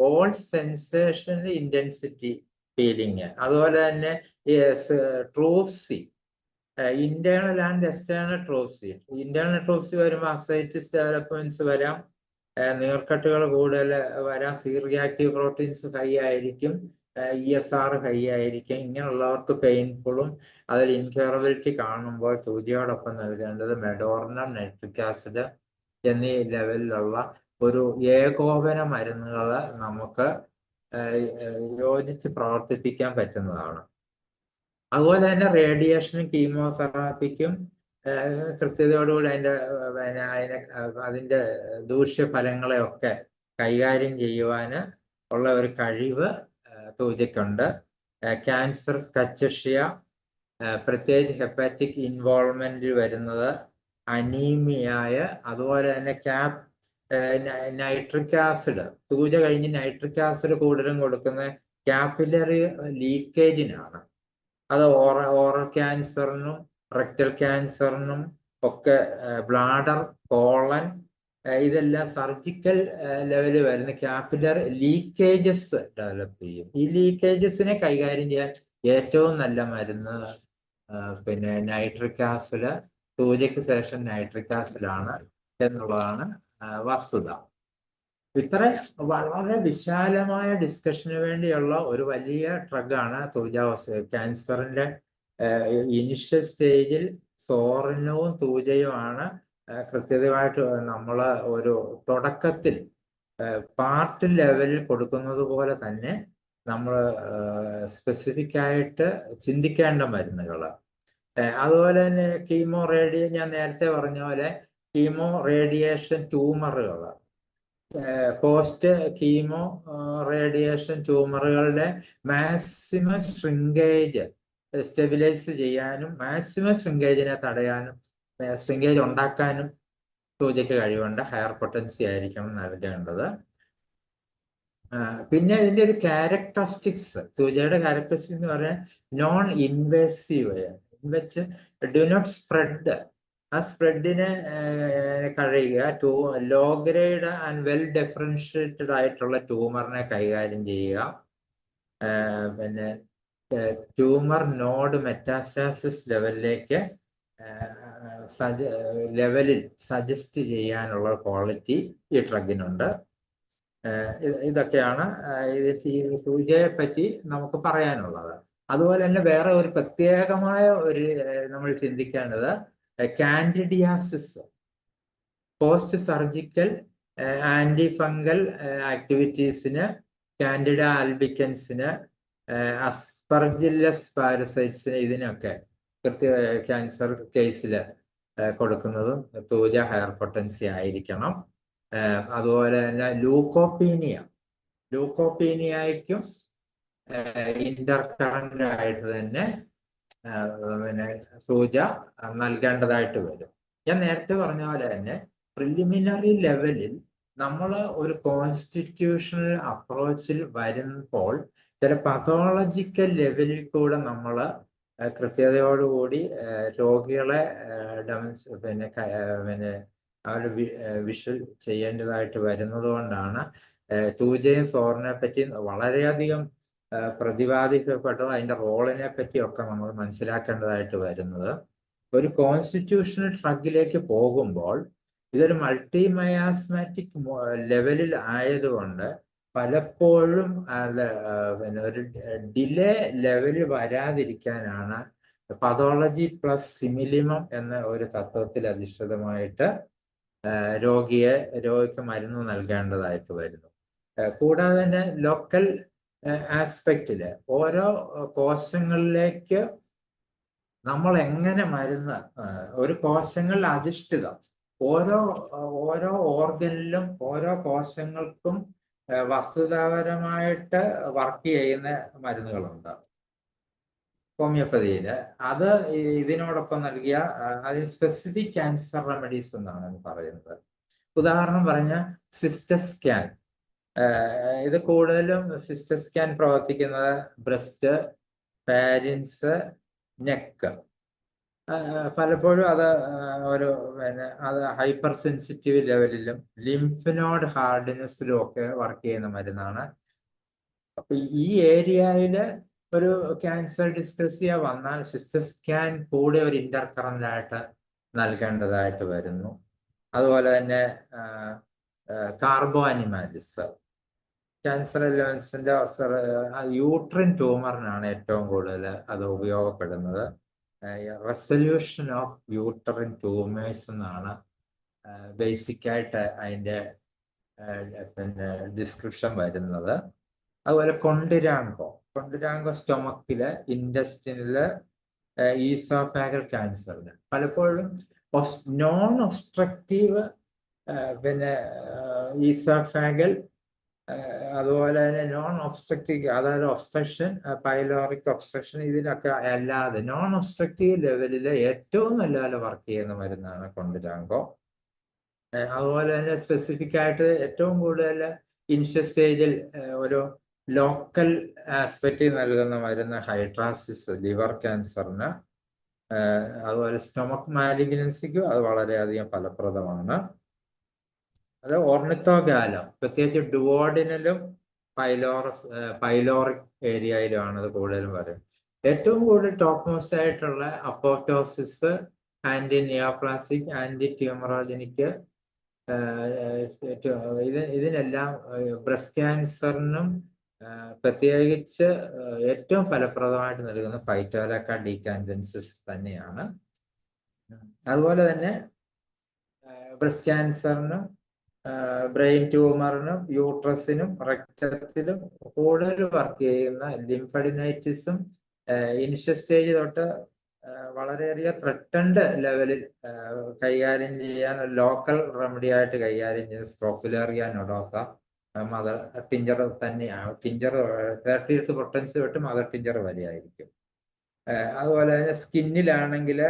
All sensation intensity feeling. അതുപോലെ തന്നെ ട്രോപ്സി, ഇന്റേണൽ ആൻഡ് എക്സ്റ്റേണൽ ട്രോപ്സി. ഇന്റേണൽ ട്രോപ്സി വരുമ്പോൾ അസൈറ്റിസ് ഡെവലപ്മെന്റ്സ് വരാം, നീർക്കെട്ടുകൾ കൂടുതൽ വരാം, സി റിയാക്റ്റീവ് പ്രോട്ടീൻസ് ഹൈ ആയിരിക്കും, ESR ഹൈ ആയിരിക്കും. ഇങ്ങനെയുള്ളവർക്ക് പെയിൻഫുള്ളും അതിൽ ഇൻക്യൂറബിലിറ്റി കാണുമ്പോൾ തൂജയോടൊപ്പം നൽകേണ്ടത് മെഡോർണം, നൈട്രിക് ആസിഡ് എന്നീ ലെവലിലുള്ള ഒരു ഏകോപന മരുന്നുകൾ നമുക്ക് യോജിച്ച് പ്രവർത്തിപ്പിക്കാൻ പറ്റുന്നതാണ്. അതുപോലെ തന്നെ റേഡിയേഷനും കീമോതെറാപ്പിക്കും കൃത്യതയോടുകൂടി അതിൻ്റെ ദൂഷ്യഫലങ്ങളെയൊക്കെ കൈകാര്യം ചെയ്യുവാൻ ഉള്ള ഒരു കഴിവ് തൂജയ്ക്കുണ്ട്. ക്യാൻസർ കച്ചഷ്യ, പ്രത്യേകിച്ച് ഹെപ്പാറ്റിക് ഇൻവോൾവ്മെന്റ് വരുന്നത്, അനീമിയായ, അതുപോലെ തന്നെ നൈട്രിക് ആസിഡ്, തൂജ കഴിഞ്ഞ് നൈട്രിക് ആസിഡ് കൂടുതലും കൊടുക്കുന്നത് കാപ്പിലറി ലീക്കേജിനാണ്. അത് ഓറൽ ക്യാൻസറിനും റെക്ടൽ ക്യാൻസറിനും ഒക്കെ, ബ്ലാഡർ, കോളൻ, ഇതെല്ലാം സർജിക്കൽ ലെവലിൽ വരുന്ന കാപ്പിലർ ലീക്കേജസ് ഡെവലപ്പ് ചെയ്യും. ഈ ലീക്കേജസിനെ കൈകാര്യം ചെയ്യാൻ ഏറ്റവും നല്ല മരുന്ന് പിന്നെ നൈട്രിക് ആസിഡ്, തൂജയ്ക്ക് ശേഷം നൈട്രിക് ആസിഡാണ് എന്നുള്ളതാണ് വസ്തുത. ഇത്ര വളരെ വിശാലമായ ഡിസ്കഷന് വേണ്ടിയുള്ള ഒരു വലിയ ഡ്രഗാണ് തൂജ. ക്യാൻസറിന്റെ ഇനിഷ്യൽ സ്റ്റേജിൽ സോറിനവും തൂജയുമാണ് കൃത്യമായിട്ട് നമ്മൾ ഒരു തുടക്കത്തിൽ പാർട്ട് ലെവലിൽ കൊടുക്കുന്നത് പോലെ തന്നെ നമ്മൾ സ്പെസിഫിക് ആയിട്ട് ചിന്തിക്കേണ്ട മരുന്നുകൾ. അതുപോലെ തന്നെ കീമോ ഞാൻ നേരത്തെ പറഞ്ഞ പോലെ കീമോ റേഡിയേഷൻ ട്യൂമറുകൾ, പോസ്റ്റ് കീമോ റേഡിയേഷൻ ട്യൂമറുകളുടെ മാക്സിമം ശ്രിങ്കേജ് സ്റ്റെബിലൈസ് ചെയ്യാനും മാക്സിമം ശ്രിങ്കേജിനെ തടയാനും ശ്രിങ്കേജ് ഉണ്ടാക്കാനും തൂജയ്ക്ക് കഴിവുണ്ട്. ഹയർ പൊട്ടൻസി ആയിരിക്കണം നൽകേണ്ടത്. പിന്നെ ഇതിൻ്റെ ഒരു ക്യാരക്ടറിസ്റ്റിക്സ്, തൂജയുടെ ക്യാരക്ടറിസ്റ്റിക്സ് എന്ന് പറയാൻ നോൺ ഇൻവേസീവ്, വെച്ച് ഡു നോട്ട് സ്പ്രെഡ്. ആ സ്പ്രെഡിനെ കഴിയുക. Low grade and well differentiated ആയിട്ടുള്ള ട്യൂമറിനെ കൈകാര്യം ചെയ്യുക. പിന്നെ ട്യൂമർ നോഡ് മെറ്റാസ്റ്റാസിസ് ലെവലിലേക്ക് ലെവലിൽ സജസ്റ്റ് ചെയ്യാനുള്ള ക്വാളിറ്റി ഈ ഡ്രഗിനുണ്ട്. ഇതൊക്കെയാണ് ഈ തൂജയെ പറ്റി നമുക്ക് പറയാനുള്ളത്. അതുപോലെ തന്നെ വേറെ ഒരു പ്രത്യേകമായ ഒരു നമ്മൾ ചിന്തിക്കേണ്ടത് candidiasis, post surgical anti fungal ആക്ടിവിറ്റീസിന്, കാൻഡിഡ ആൽബിക്കൻസിന്, അസ്പർജില്ലസ് പാരസൈറ്റ്സിന്, ഇതിനൊക്കെ ക്യാൻസർ കേസിൽ കൊടുക്കുന്നതും തൂജ ഹയർ പൊട്ടൻസി ആയിരിക്കണം. അതുപോലെ തന്നെ ലൂക്കോപീനിയയ്ക്കും ഇന്റർകറന്റ് ആയിട്ട് തന്നെ പിന്നെ തൂജ നൽകേണ്ടതായിട്ട് വരും. ഞാൻ നേരത്തെ പറഞ്ഞ പോലെ തന്നെ പ്രിലിമിനറി ലെവലിൽ നമ്മൾ ഒരു കോൺസ്റ്റിറ്റ്യൂഷണൽ അപ്രോച്ചിൽ വരുമ്പോൾ ചില പതോളജിക്കൽ ലെവലിൽ കൂടെ നമ്മൾ കൃത്യതയോടുകൂടി രോഗികളെ പിന്നെ അവർ വിഷ്വൽ ചെയ്യേണ്ടതായിട്ട് വരുന്നത് കൊണ്ടാണ് തൂജയും സോറിനെ പറ്റി വളരെയധികം പ്രതിപാദിക്കപ്പെട്ടത്, അതിൻ്റെ റോളിനെ പറ്റിയൊക്കെ നമ്മൾ മനസ്സിലാക്കേണ്ടതായിട്ട് വരുന്നത്. ഒരു കോൺസ്റ്റിറ്റ്യൂഷണൽ ഡ്രഗിലേക്ക് പോകുമ്പോൾ ഇതൊരു മൾട്ടിമയാസ്മാറ്റിക് ലെവലിൽ ആയതുകൊണ്ട് പലപ്പോഴും പിന്നെ ഒരു ഡിലേ ലെവലിൽ വരാതിരിക്കാനാണ് പതോളജി പ്ലസ് സിമിലിമം എന്ന ഒരു തത്വത്തിൽ അധിഷ്ഠിതമായിട്ട് രോഗിക്ക് മരുന്ന് നൽകേണ്ടതായിട്ട് വരുന്നു. കൂടാതെ തന്നെ ലോക്കൽ ആസ്പെക്റ്റില് ഓരോ കോശങ്ങളിലേക്ക് നമ്മൾ എങ്ങനെ മരുന്ന്, ഒരു കോശങ്ങളിൽ അധിഷ്ഠിതം ഓരോ ഓർഗനിലും ഓരോ കോശങ്ങൾക്കും വസ്തുതാപരമായിട്ട് വർക്ക് ചെയ്യുന്ന മരുന്നുകളുണ്ട് ഹോമിയോപ്പതിയില്. അത് ഇതിനോടൊപ്പം നൽകിയ അതിന് സ്പെസിഫിക് ക്യാൻസർ റെമഡീസ് എന്നാണ് പറയുന്നത്. ഉദാഹരണം പറഞ്ഞ സിസ്റ്റസ്കാൻ, ഇത് കൂടുതലും സിസ്റ്റസ്കാൻ പ്രവർത്തിക്കുന്നത് ബ്രസ്റ്റ്, ഫാരിൻസ്, നെക്ക്. പലപ്പോഴും അത് ഒരു അത് ഹൈപ്പർ സെൻസിറ്റീവ് ലെവലിലും ലിംഫ് നോഡ് ഹാർഡ്നെസ്സിലും ഒക്കെ വർക്ക് ചെയ്യുന്ന മരുന്നാണ്. അപ്പൊ ഈ ഏരിയയില് ഒരു ക്യാൻസർ ഡിസ്ക്രസിയ വന്നാൽ സിസ്റ്റസ്കാൻ കൂടെ ഒരു ഇന്റർകറന്റ് ആയിട്ട് നൽകേണ്ടതായിട്ട് വരുന്നു. അതുപോലെ തന്നെ കാർബോ അനിമാലിസ്, ക്യാൻസർ എലമെന്റ്സിന്റെ യൂട്രിൻ ട്യൂമറിനാണ് ഏറ്റവും കൂടുതൽ അത് ഉപയോഗപ്പെടുന്നത്. റെസൊല്യൂഷൻ ഓഫ് യൂട്രിൻ ട്യൂമേഴ്സ് എന്നാണ് ബേസിക്കായിട്ട് അതിൻ്റെ പിന്നെ ഡിസ്ക്രിപ്ഷൻ വരുന്നത്. അതുപോലെ കൊണ്ടിരാങ്കോ സ്റ്റൊമക്കില്, ഇൻഡസ്റ്റിനില്, ഈസോഫാഗൽ ക്യാൻസറിന് പലപ്പോഴും നോൺ ഒബ്സ്ട്രക്റ്റീവ് പിന്നെ ഈസോഫാഗൽ, അതുപോലെ തന്നെ നോൺ ഒബ്സ്ട്രക്റ്റീവ്, അതായത് ഒബ്സ്ട്രക്ഷൻ, പൈലോറിക് ഒബ്സ്ട്രക്ഷൻ, ഇതിനൊക്കെ അല്ലാതെ നോൺ ഒബ്സ്ട്രക്റ്റീവ് ലെവലിൽ ഏറ്റവും നല്ല വർക്ക് ചെയ്യുന്ന മരുന്നാണ് കൊണ്ടിരാങ്കോ. അതുപോലെ തന്നെ സ്പെസിഫിക് ആയിട്ട് ഏറ്റവും കൂടുതൽ ഇനിഷ്യൽ സ്റ്റേജിൽ ഒരു ലോക്കൽ ആസ്പെക്റ്റ് നൽകുന്ന മരുന്ന് ഹൈഡ്രാസിസ്, ലിവർ ക്യാൻസറിന്. അതുപോലെ സ്റ്റൊമക് മാലിഗ്നൻസിക്കും അത് വളരെയധികം ഫലപ്രദമാണ്. അത് ഓർണിത്തോഗാലം, പ്രത്യേകിച്ച് ഡുവോഡിനലും പൈലോറിക് ഏരിയയിലുമാണ് അത് കൂടുതലും പറയുന്നത്. ഏറ്റവും കൂടുതൽ ടോപ്പ് മോസ്റ്റ് ആയിട്ടുള്ള അപ്പോപ്റ്റോസിസ്, ആന്റി നിയോപ്ലാസ്റ്റിക്, ആന്റി ട്യൂമറോജനിക്, ഇതിനെല്ലാം ബ്രസ്റ്റ് ക്യാൻസറിനും പ്രത്യേകിച്ച് ഏറ്റവും ഫലപ്രദമായിട്ട് നൽകുന്ന ഫൈറ്റോലക്ക ഡീകാൻഡൻസിസ് തന്നെയാണ്. അതുപോലെ തന്നെ ബ്രസ്റ്റ് ക്യാൻസറിനും ബ്രെയിൻ ട്യൂമറിനും യൂട്രസിനും റെക്ടത്തിലും കൂടുതൽ വർക്ക് ചെയ്യുന്ന ലിംഫഡിനൈറ്റിസും ഇനിഷ്യൽ സ്റ്റേജ് തൊട്ട് വളരെയധികം ത്രെട്ടൻഡ് ലെവലിൽ കൈകാര്യം ചെയ്യാൻ ലോക്കൽ റെമഡി ആയിട്ട് കൈകാര്യം ചെയ്യുന്ന സ്ക്രോഫുലേറിയ നൊഡോസ മദർ ടിഞ്ചർ തന്നെയാണ്. ടിഞ്ചർ 30th പൊട്ടൻസി തൊട്ട് മദർ ടിഞ്ചർ വരെ ആയിരിക്കും. അതുപോലെ തന്നെ സ്കിന്നിലാണെങ്കിൽ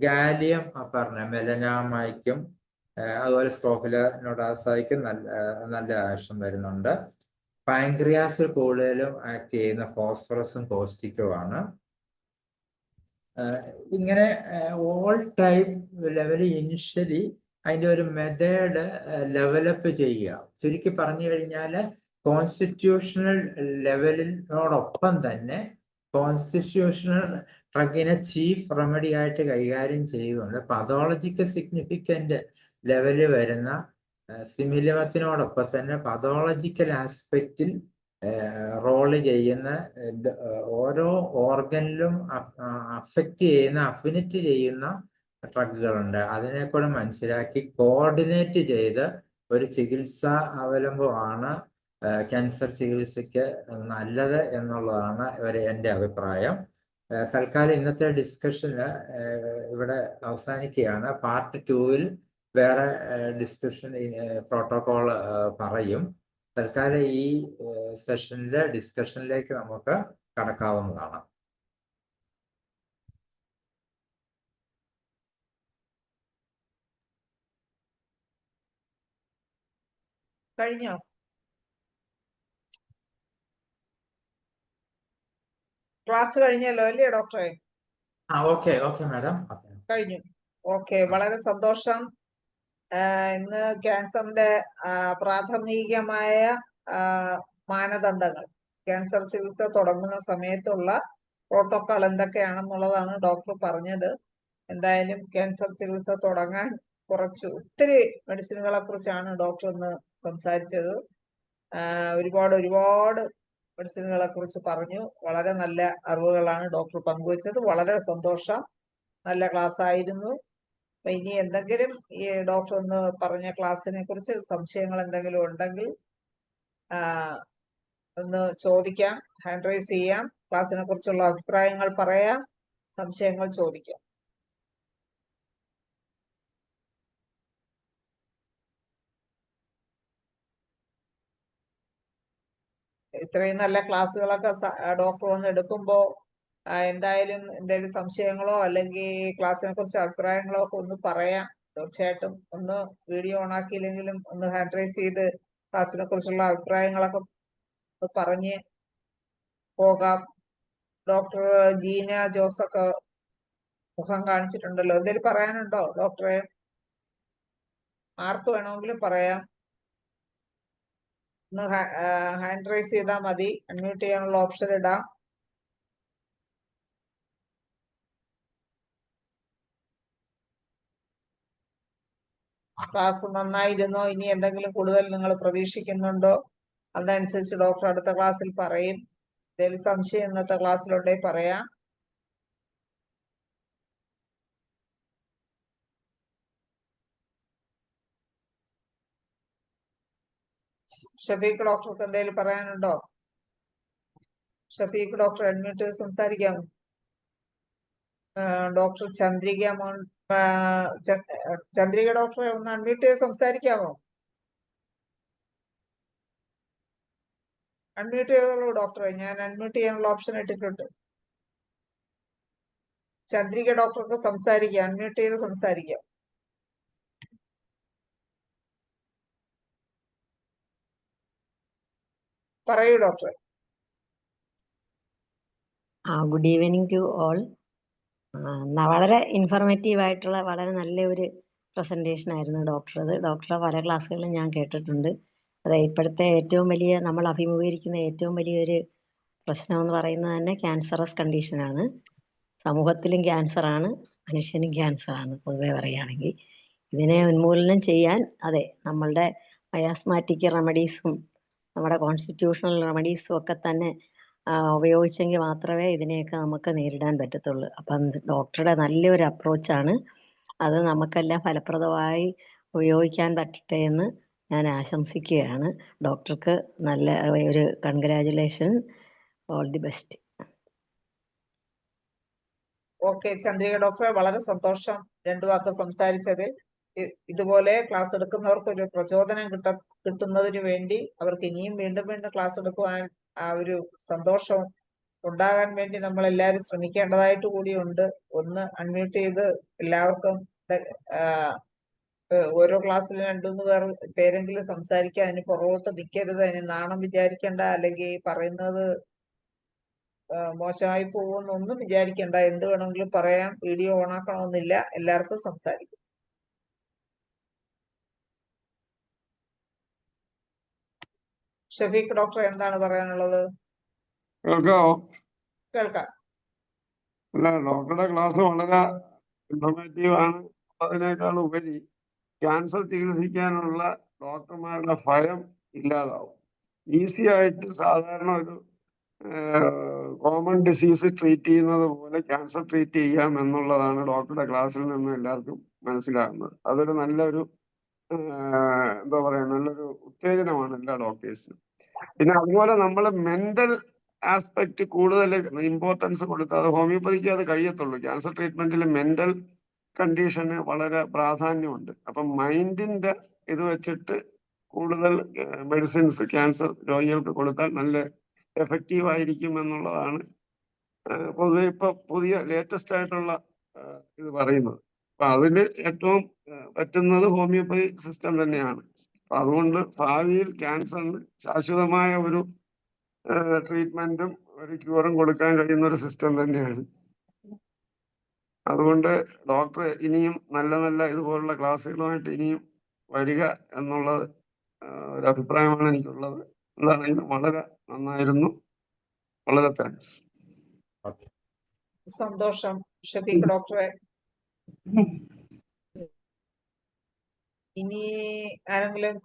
ഗാലിയം പറഞ്ഞ മെലനാമയ്ക്കും അതുപോലെ സ്ക്രോഫുലർ നൊഡാസയ്ക്കും നല്ല ആക്ഷൻ വരുന്നുണ്ട്. പാൻക്രിയാസിൽ കൂടുതലും ആക്ട് ചെയ്യുന്ന ഫോസ്ഫറസും കോസ്റ്റിക്കും ആണ്. ഇങ്ങനെ ഓൾ ടൈം ലെവലിൽ ഇനിഷ്യലി അതിൻ്റെ ഒരു മെത്തേഡ് ഡെവലപ്പ് ചെയ്യുക. ചുരുക്കി പറഞ്ഞു കഴിഞ്ഞാൽ കോൺസ്റ്റിറ്റ്യൂഷണൽ ലെവലിനോടൊപ്പം തന്നെ കോൺസ്റ്റിറ്റ്യൂഷണൽ ഡ്രഗിനെ ചീഫ് റെമഡി ആയിട്ട് കൈകാര്യം ചെയ്തുകൊണ്ട് പതോളജിക്കൽ സിഗ്നിഫിക്കൻ്റ് ലെവലിൽ വരുന്ന സിമിലിമത്തിനോടൊപ്പം തന്നെ പതോളജിക്കൽ ആസ്പെക്റ്റിൽ റോള് ചെയ്യുന്ന ഓരോ ഓർഗനിലും അഫക്റ്റ് ചെയ്യുന്ന, അഫിനിറ്റ് ചെയ്യുന്ന ഡ്രഗുകളുണ്ട്. അതിനെ കൂടെ മനസ്സിലാക്കി കോർഡിനേറ്റ് ചെയ്ത് ഒരു ചികിത്സാ അവലംബമാണ് ക്യാൻസർ ചികിത്സയ്ക്ക് നല്ലത് എന്നുള്ളതാണ് എൻ്റെ അഭിപ്രായം. തൽക്കാലം ഇന്നത്തെ ഡിസ്കഷന് ഇവിടെ അവസാനിക്കുകയാണ്. പാർട്ട് 2-ൽ വേറെ ഡിസ്കഷൻ പ്രോട്ടോകോൾ പറയും. തൽക്കാലം ഈ സെഷനിലെ ഡിസ്കഷനിലേക്ക് നമുക്ക് കടക്കാവുന്നതാണ്. കഴിഞ്ഞോ? ക്ലാസ് കഴിഞ്ഞല്ലോ അല്ലേ ഡോക്ടറെ? Okay madam. കഴിഞ്ഞു. ഓക്കെ, വളരെ സന്തോഷം. ഇന്ന് ക്യാൻസറിന്റെ പ്രാഥമികമായ മാനദണ്ഡങ്ങൾ, ക്യാൻസർ ചികിത്സ തുടങ്ങുന്ന സമയത്തുള്ള പ്രോട്ടോകോൾ എന്തൊക്കെയാണെന്നുള്ളതാണ് ഡോക്ടർ പറഞ്ഞത്. എന്തായാലും ക്യാൻസർ ചികിത്സ തുടങ്ങാൻ ഒത്തിരി മെഡിസിനുകളെ കുറിച്ചാണ് ഡോക്ടർ ഇന്ന് സംസാരിച്ചത്. ഒരുപാട് മെഡിസിനുകളെ കുറിച്ച് പറഞ്ഞു. വളരെ നല്ല അറിവുകളാണ് ഡോക്ടർ പങ്കുവച്ചത്. വളരെ സന്തോഷം. നല്ല ക്ലാസ് ആയിരുന്നു. അപ്പൊ ഇനി എന്തെങ്കിലും ഈ ഡോക്ടർ ഒന്ന് പറഞ്ഞ ക്ലാസ്സിനെ കുറിച്ച് സംശയങ്ങൾ എന്തെങ്കിലും ഉണ്ടെങ്കിൽ ഒന്ന് ചോദിക്കാം, ഹാൻഡ് റൈസ് ചെയ്യാം, ക്ലാസ്സിനെ കുറിച്ചുള്ള അഭിപ്രായങ്ങൾ പറയാം, സംശയങ്ങൾ ചോദിക്കാം. ഇത്രയും നല്ല ക്ലാസ്സുകളൊക്കെ ഡോക്ടർ വന്ന് എടുക്കുമ്പോ എന്തായാലും എന്തെങ്കിലും സംശയങ്ങളോ അല്ലെങ്കിൽ ക്ലാസ്സിനെ കുറിച്ച് അഭിപ്രായങ്ങളോ ഒക്കെ ഒന്ന് പറയാം. തീർച്ചയായിട്ടും ഒന്ന് വീഡിയോ ഓൺ ആക്കിയില്ലെങ്കിലും ഒന്ന് ഹാൻഡ് റൈസ് ചെയ്ത് ക്ലാസ്സിനെ കുറിച്ചുള്ള അഭിപ്രായങ്ങളൊക്കെ പറഞ്ഞ് പോകാം. ഡോക്ടർ ജീന ജോസൊക്കെ മുഖം കാണിച്ചിട്ടുണ്ടല്ലോ. എന്തെങ്കിലും പറയാനുണ്ടോ ഡോക്ടറെ? ആർക്ക് വേണമെങ്കിലും പറയാം. ഒന്ന് ഹാൻഡ് റൈസ് ചെയ്താൽ മതി. അൺമ്യൂട്ട് ചെയ്യാനുള്ള ഓപ്ഷൻ ഇടാം. ക്ലാസ് നന്നായിരുന്നോ? ഇനി എന്തെങ്കിലും കൂടുതൽ നിങ്ങൾ പ്രതീക്ഷിക്കുന്നുണ്ടോ? അതനുസരിച്ച് ഡോക്ടർ അടുത്ത ക്ലാസ്സിൽ പറയും. എന്തെങ്കിലും സംശയം ഇന്നത്തെ ക്ലാസ്സിലുണ്ടെങ്കിൽ പറയാം. ഷഫീഖ് ഡോക്ടർക്ക് എന്തെങ്കിലും പറയാനുണ്ടോ? ഷഫീഖ് ഡോക്ടർ അൺമ്യൂട്ട് ചെയ്ത് സംസാരിക്കാമോ? ഡോക്ടർ ചന്ദ്രിക മോൻ, ചന്ദ്രിക ഡോക്ടറെ ഒന്ന് അൺമ്യൂട്ട് ചെയ്ത് സംസാരിക്കാമോ? അൺമ്യൂട്ട് ചെയ്തോളൂ ഡോക്ടറെ. ഞാൻ അൺമ്യൂട്ട് ചെയ്യാനുള്ള ഓപ്ഷൻ ഇട്ടിട്ടുണ്ട്. ചന്ദ്രിക ഡോക്ടർക്ക് സംസാരിക്കാം, അൺമ്യൂട്ട് ചെയ്ത് സംസാരിക്കാം. പറയൂ ഡോക്ടറെ. Good evening to all. വളരെ ഇൻഫോർമേറ്റീവ് ആയിട്ടുള്ള വളരെ നല്ലൊരു പ്രസന്റേഷൻ ആയിരുന്നു ഡോക്ടറത്. ഡോക്ടറെ പല ക്ലാസ്സുകളും ഞാൻ കേട്ടിട്ടുണ്ട്. അതെ, ഇപ്പോഴത്തെ ഏറ്റവും വലിയ നമ്മൾ അഭിമുഖീകരിക്കുന്ന ഏറ്റവും വലിയൊരു പ്രശ്നം എന്ന് പറയുന്നത് തന്നെ ക്യാൻസറസ് കണ്ടീഷനാണ്. സമൂഹത്തിലും ക്യാൻസറാണ്, മനുഷ്യനും ക്യാൻസറാണ് പൊതുവെ പറയുകയാണെങ്കിൽ. ഇതിനെ ഉന്മൂലനം ചെയ്യാൻ നമ്മളുടെ മയാസ്മാറ്റിക് റെമഡീസും നമ്മുടെ കോൺസ്റ്റിറ്റ്യൂഷണൽ റെമഡീസും ഒക്കെ തന്നെ ഉപയോഗിച്ചെങ്കിൽ മാത്രമേ ഇതിനെയൊക്കെ നമുക്ക് നേരിടാൻ പറ്റത്തുള്ളൂ. അപ്പം ഡോക്ടറുടെ നല്ലൊരു അപ്രോച്ചാണ് അത്. നമുക്കെല്ലാം ഫലപ്രദമായി ഉപയോഗിക്കാൻ പറ്റട്ടെ എന്ന് ഞാൻ ആശംസിക്കുകയാണ്. ഡോക്ടർക്ക് നല്ല ഒരു congratulation, all the best. Okay Chandrika ഡോക്ടറെ, വളരെ സന്തോഷം രണ്ടു വാക്ക് സംസാരിച്ചത്. ഇതുപോലെ ക്ലാസ് എടുക്കുന്നവർക്ക് ഒരു പ്രചോദനം കിട്ടുന്നതിന് വേണ്ടി, അവർക്ക് ഇനിയും വീണ്ടും ക്ലാസ് എടുക്കുവാൻ ആ ഒരു സന്തോഷം ഉണ്ടാകാൻ വേണ്ടി നമ്മൾ എല്ലാവരും ശ്രമിക്കേണ്ടതായിട്ട് കൂടിയുണ്ട്. ഒന്ന് അൺമ്യൂട്ട് ചെയ്ത് എല്ലാവർക്കും ഓരോ ക്ലാസ്സിലും 2-3 പേരെങ്കിലും സംസാരിക്കുക. അതിന് പുറകോട്ട് നിൽക്കരുത്, അതിന് നാണം വിചാരിക്കേണ്ട, അല്ലെങ്കിൽ പറയുന്നത് മോശമായി പോകുമെന്നൊന്നും വിചാരിക്കേണ്ട. എന്ത് വേണമെങ്കിലും പറയാം. വീഡിയോ ഓൺ ആക്കണമെന്നില്ല. എല്ലാവർക്കും സംസാരിക്കും. ഷഫീഖ് ഡോക്ടർ എന്താണ് പറയാനുള്ളത്? കേൾക്കാം. അല്ല, ഡോക്ടറുടെ ക്ലാസ് വളരെ ഇൻഫോർമേറ്റീവ് ആണ്. അതിനേക്കാൾ ഉപരി ക്യാൻസർ ചികിത്സിക്കാനുള്ള ഡോക്ടർമാരുടെ ഭയം ഇല്ലാതാവും. ഈസി ആയിട്ട് സാധാരണ ഒരു കോമൺ ഡിസീസ് ട്രീറ്റ് ചെയ്യുന്നത് പോലെ ക്യാൻസർ ട്രീറ്റ് ചെയ്യാം എന്നുള്ളതാണ് ഡോക്ടറുടെ ക്ലാസ്സിൽ നിന്ന് എല്ലാവർക്കും മനസ്സിലാകുന്നത്. അതൊരു നല്ലൊരു എന്താ പറയാ, നല്ലൊരു ഉത്തേജനമാണ് എല്ലാ ഡോക്ടേഴ്സിനും. പിന്നെ അതുപോലെ നമ്മൾ മെന്റൽ ആസ്പെക്ട് കൂടുതൽ ഇമ്പോർട്ടൻസ് കൊടുത്ത്, അത് ഹോമിയോപ്പതിക്ക് അത് കഴിയത്തുള്ളൂ. ക്യാൻസർ ട്രീറ്റ്മെന്റിൽ മെന്റൽ കണ്ടീഷന് വളരെ പ്രാധാന്യമുണ്ട്. അപ്പം മൈൻഡിന്റെ ഇത് വെച്ചിട്ട് കൂടുതൽ മെഡിസിൻസ് ക്യാൻസർ രോഗികൾക്ക് കൊടുത്താൽ നല്ല എഫക്റ്റീവ് ആയിരിക്കും എന്നുള്ളതാണ് പൊതുവെ ഇപ്പൊ പുതിയ ലേറ്റസ്റ്റ് ആയിട്ടുള്ള ഇത് പറയുന്നത്. അപ്പൊ അതിന് ഏറ്റവും പറ്റുന്നത് ഹോമിയോപ്പതി സിസ്റ്റം തന്നെയാണ്. അപ്പൊ അതുകൊണ്ട് ഭാവിയിൽ ക്യാൻസറിന് ശാശ്വതമായ ഒരു ട്രീറ്റ്മെന്റും ഒരു ക്യൂറും കൊടുക്കാൻ കഴിയുന്ന ഒരു സിസ്റ്റം തന്നെയാണ്. അതുകൊണ്ട് ഡോക്ടർ ഇനിയും നല്ല നല്ല ഇതുപോലുള്ള ക്ലാസ്സുകളുമായിട്ട് ഇനിയും വരിക എന്നുള്ളത് ഒരു അഭിപ്രായമാണ് എനിക്കുള്ളത്. എന്താണെങ്കിലും വളരെ നന്നായിരുന്നു. വളരെ താങ്ക്സ്. ഓക്കെ. സന്തോഷം ഷഫീഖ് ഡോക്ടറെ. ഇനി ആരെങ്കിലും?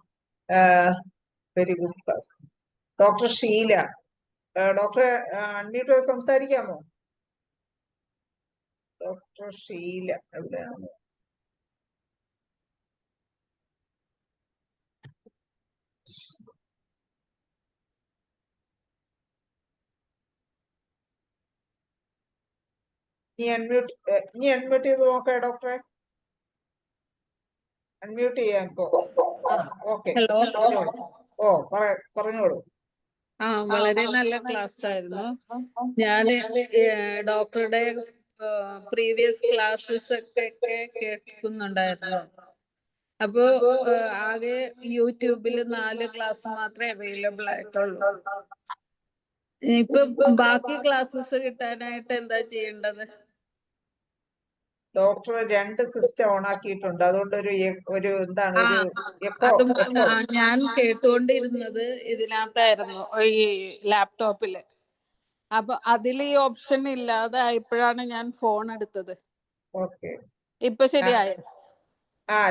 Very good class. Doctor Sheela, ഡോക്ടറെ അൺമ്യൂട്ട് ചെയ്ത് സംസാരിക്കാമോ? ഡോക്ടർ ഷീല എവിടെയാണ്? നീ അൺമ്യൂട്ട് ചെയ്ത് നോക്കേ ഡോക്ടറെ. അൺമ്യൂട്ട് ചെയ്യാൻ ഇപ്പോ. Okay, hello. പറഞ്ഞോളൂ. വളരെ നല്ല ക്ലാസ് ആയിരുന്നു. ഞാൻ ഡോക്ടറുടെ പ്രീവിയസ് ക്ലാസ്സസ് ഒക്കെ കേൾക്കുന്നുണ്ടായിരുന്നു. അപ്പോ ആകെ യൂട്യൂബിൽ 4 ക്ലാസ് മാത്രമേ അവൈലബിൾ ആയിട്ടുള്ളൂ. ഇപ്പൊ ബാക്കി ക്ലാസ്സസ് കിട്ടാനായിട്ട് എന്താ ചെയ്യേണ്ടത്? ഡോക്ടർ 2 സിസ്റ്റം ഓൺ ആക്കിയിട്ടുണ്ട്. അതുകൊണ്ട് ഒരു എന്താണ് ഒരു അതും ഞാൻ കേട്ടുകൊണ്ടിരുന്നത് ഇതിനകത്തായിരുന്നു, ഈ ലാപ്ടോപ്പില്. അപ്പൊ അതിൽ ഈ ഓപ്ഷൻ ഇല്ലാതെ ആയപ്പോഴാണ് ഞാൻ ഫോൺ എടുത്തത്. ഓക്കെ, ഇപ്പൊ ശരിയായോ?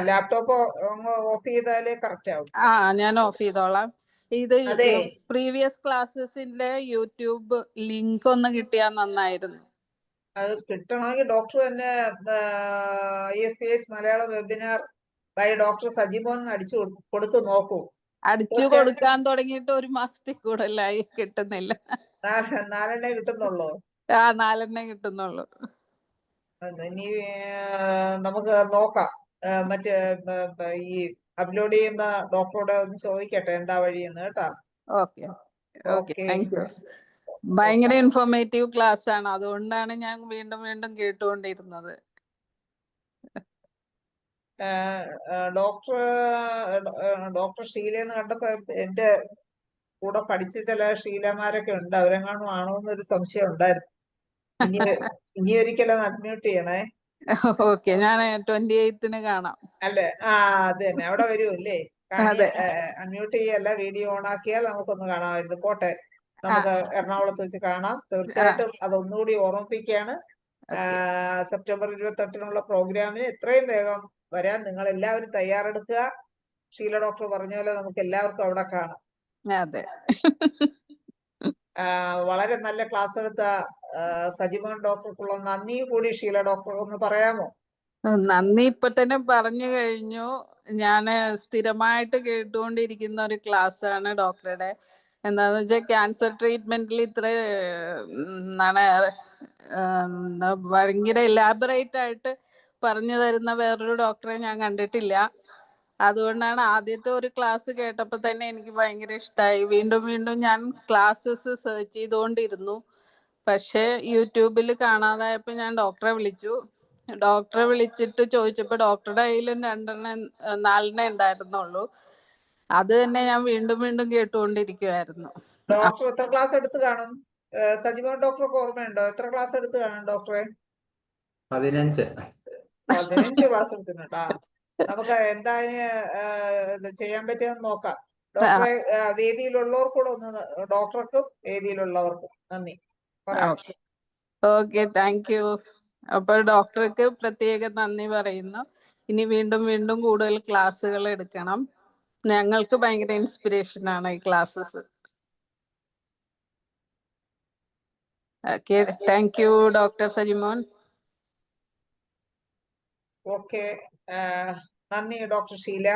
ലാപ്ടോപ്പ് ഓഫ് ചെയ്താലേ കറക്റ്റ് ആവും. ഞാൻ ഓഫ് ചെയ്തോളാം. ഇത് അതെ, പ്രീവിയസ് ക്ലാസ്സസിന്റെ യൂട്യൂബ് ലിങ്ക് ഒന്ന് കിട്ടിയാൽ നന്നായിരുന്നു. അത് കിട്ടണമെങ്കിൽ ഡോക്ടർ തന്നെ IFPS Malayalam webinar by doctor Sajimon അടിച്ചു കൊടുത്തു നോക്കൂ. അടിച്ചു കൊടുക്കാൻ തുടങ്ങിയിട്ട് 1 മാസത്തിൽ കൂടുതലായി, കിട്ടുന്നില്ല. 4 കിട്ടുന്നുള്ളൂ. 4 കിട്ടുന്നുള്ളൂ. ഇനി നമുക്ക് നോക്കാം. മറ്റേ ഈ അപ്ലോഡ് ചെയ്യുന്ന ഡോക്ടറോട് ഒന്ന് ചോദിക്കട്ടെ എന്താ വഴിയെന്ന്, കേട്ടാ. Okay, thank you. ഭയങ്കര ഇൻഫോർമേറ്റീവ് ക്ലാസ് ആണ്, അതുകൊണ്ടാണ് ഞാൻ വീണ്ടും വീണ്ടും കേട്ടുകൊണ്ടിരുന്നത്. ഡോക്ടർ ഷീലയെന്ന് കണ്ടപ്പോ എന്റെ കൂടെ പഠിച്ച ചില ഷീലമാരൊക്കെ ഉണ്ട്, അവരെങ്ങാനും ആണോ എന്നൊരു സംശയം ഉണ്ടായിരുന്നു. ഇനി ഒരിക്കലും അഡ്മ്യൂട്ട് ചെയ്യണേ. ഓക്കെ, ഞാൻ 28-ന് കാണാം. അല്ലേ? അത് തന്നെ, അവിടെ വരുമല്ലേ? അൺമ്യൂട്ട് ചെയ്യല്ല, വീഡിയോ ഓൺ ആക്കിയാൽ നമുക്കൊന്ന് കാണാമായിരുന്നു. പോട്ടെ, നമുക്ക് എറണാകുളത്ത് വെച്ച് കാണാം. തീർച്ചയായിട്ടും അതൊന്നുകൂടി ഓർമ്മിപ്പിക്കുകയാണ്. സെപ്റ്റംബർ 28-നുള്ള പ്രോഗ്രാമിന് എത്രയും വേഗം വരാൻ നിങ്ങൾ എല്ലാവരും തയ്യാറെടുക്കുക. ഷീല ഡോക്ടർ പറഞ്ഞ പോലെ നമുക്ക് എല്ലാവർക്കും അവിടെ കാണാം. അതെ. വളരെ നല്ല ക്ലാസ് എടുത്ത സജിമോൻ ഡോക്ടർക്കുള്ള നന്ദി കൂടി ഷീല ഡോക്ടർ ഒന്ന് പറയാമോ? നന്ദി ഇപ്പൊ തന്നെ പറഞ്ഞു കഴിഞ്ഞു. ഞാൻ സ്ഥിരമായിട്ട് കേട്ടുകൊണ്ടിരിക്കുന്ന ഒരു ക്ലാസ് ആണ് ഡോക്ടറുടെ. എന്താന്ന് വെച്ചാൽ ക്യാൻസർ ട്രീറ്റ്മെന്റിൽ ഇത്ര ഭയങ്കര എലാബറേറ്റ് ആയിട്ട് പറഞ്ഞു തരുന്ന വേറൊരു ഡോക്ടറെ ഞാൻ കണ്ടിട്ടില്ല. അതുകൊണ്ടാണ് ആദ്യത്തെ ഒരു ക്ലാസ് കേട്ടപ്പോൾ തന്നെ എനിക്ക് ഭയങ്കര ഇഷ്ടമായി. വീണ്ടും വീണ്ടും ഞാൻ ക്ലാസ്സസ് സെർച്ച് ചെയ്തുകൊണ്ടിരുന്നു. പക്ഷേ യൂട്യൂബിൽ കാണാതായപ്പോൾ ഞാൻ ഡോക്ടറെ വിളിച്ചു. ഡോക്ടറെ വിളിച്ചിട്ട് ചോദിച്ചപ്പോൾ ഡോക്ടറുടെ കയ്യിലും 4 ഉണ്ടായിരുന്നുള്ളൂ. അത് തന്നെ ഞാൻ വീണ്ടും വീണ്ടും കേട്ടുകൊണ്ടിരിക്കുവായിരുന്നു. ഡോക്ടർ എത്ര ക്ലാസ് എടുത്ത് കാണും? സജിമോൻ ഡോക്ടർക്ക് ഓർമ്മയുണ്ടോ എത്ര ക്ലാസ് എടുത്ത് കാണും ഡോക്ടറെ? 15 ക്ലാസ് എടുത്തിട്ടുണ്ടാ. നമുക്ക് എന്തായാലും ചെയ്യാൻ പറ്റുമെന്ന് നോക്കാം. ഡോക്ടറെ വേദിയിലുള്ളവർക്കൂടെ ഒന്ന്, ഡോക്ടർക്കും വേദിയിലുള്ളവർക്കും നന്ദി പറയാം. Okay, thank you. അപ്പൊ ഡോക്ടർക്ക് പ്രത്യേക നന്ദി പറയുന്നു. ഇനി വീണ്ടും വീണ്ടും കൂടുതൽ ക്ലാസ്സുകൾ എടുക്കണം. ഞങ്ങൾക്ക് ഭയങ്കര ഇൻസ്പിറേഷൻ ആണ് ഈ classes. Okay, thank you doctor Sajimon. Okay, നന്ദി ഡോക്ടർ ഷീല.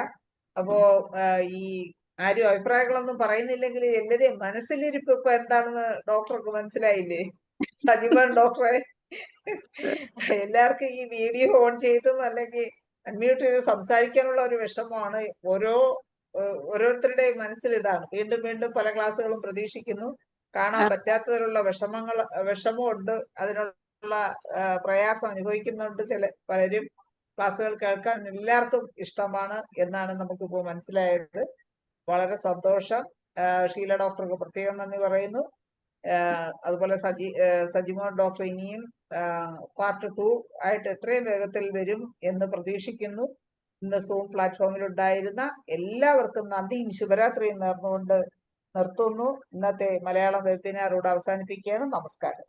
അപ്പോ ഈ ആരും അഭിപ്രായങ്ങളൊന്നും പറയുന്നില്ലെങ്കിൽ എല്ലാരെയും മനസ്സിലിരിപ്പ് ഇപ്പൊ എന്താണെന്ന് ഡോക്ടർക്ക് മനസ്സിലായില്ലേ? സജിമോൻ ഡോക്ടറെ, എല്ലാവർക്കും ഈ വീഡിയോ ഓൺ ചെയ്തും അല്ലെങ്കിൽ അൺമ്യൂട്ട് ചെയ്ത് സംസാരിക്കാനുള്ള ഒരു വിഷമമാണ്. ഓരോരുത്തരുടെയും മനസ്സിൽ ഇതാണ്. വീണ്ടും വീണ്ടും പല ക്ലാസ്സുകളും പ്രതീക്ഷിക്കുന്നു, കാണാൻ പറ്റാത്തതിലുള്ള വിഷമമുണ്ട്, അതിനുള്ള പ്രയാസം അനുഭവിക്കുന്നുണ്ട്. പലരും ക്ലാസ്സുകൾ കേൾക്കാൻ എല്ലാവർക്കും ഇഷ്ടമാണ് എന്നാണ് നമുക്കിപ്പോൾ മനസ്സിലായത്. വളരെ സന്തോഷം. ഷീല ഡോക്ടർക്ക് പ്രത്യേകം നന്ദി പറയുന്നു. അതുപോലെ സജിമോൻ ഡോക്ടർ ഇനിയും പാർട്ട് 2 ആയിട്ട് എത്രയും വേഗത്തിൽ വരും എന്ന് പ്രതീക്ഷിക്കുന്നു. ഇന്ന് സൂം പ്ലാറ്റ്ഫോമിൽ ഉണ്ടായിരുന്ന എല്ലാവർക്കും നന്ദിയും ശുഭരാത്രിയും നേർന്നുകൊണ്ട് നിർത്തുന്നു. ഇന്നത്തെ മലയാളം വെബിനാർ ഇവിടെ അവസാനിപ്പിക്കുകയാണ്. നമസ്കാരം.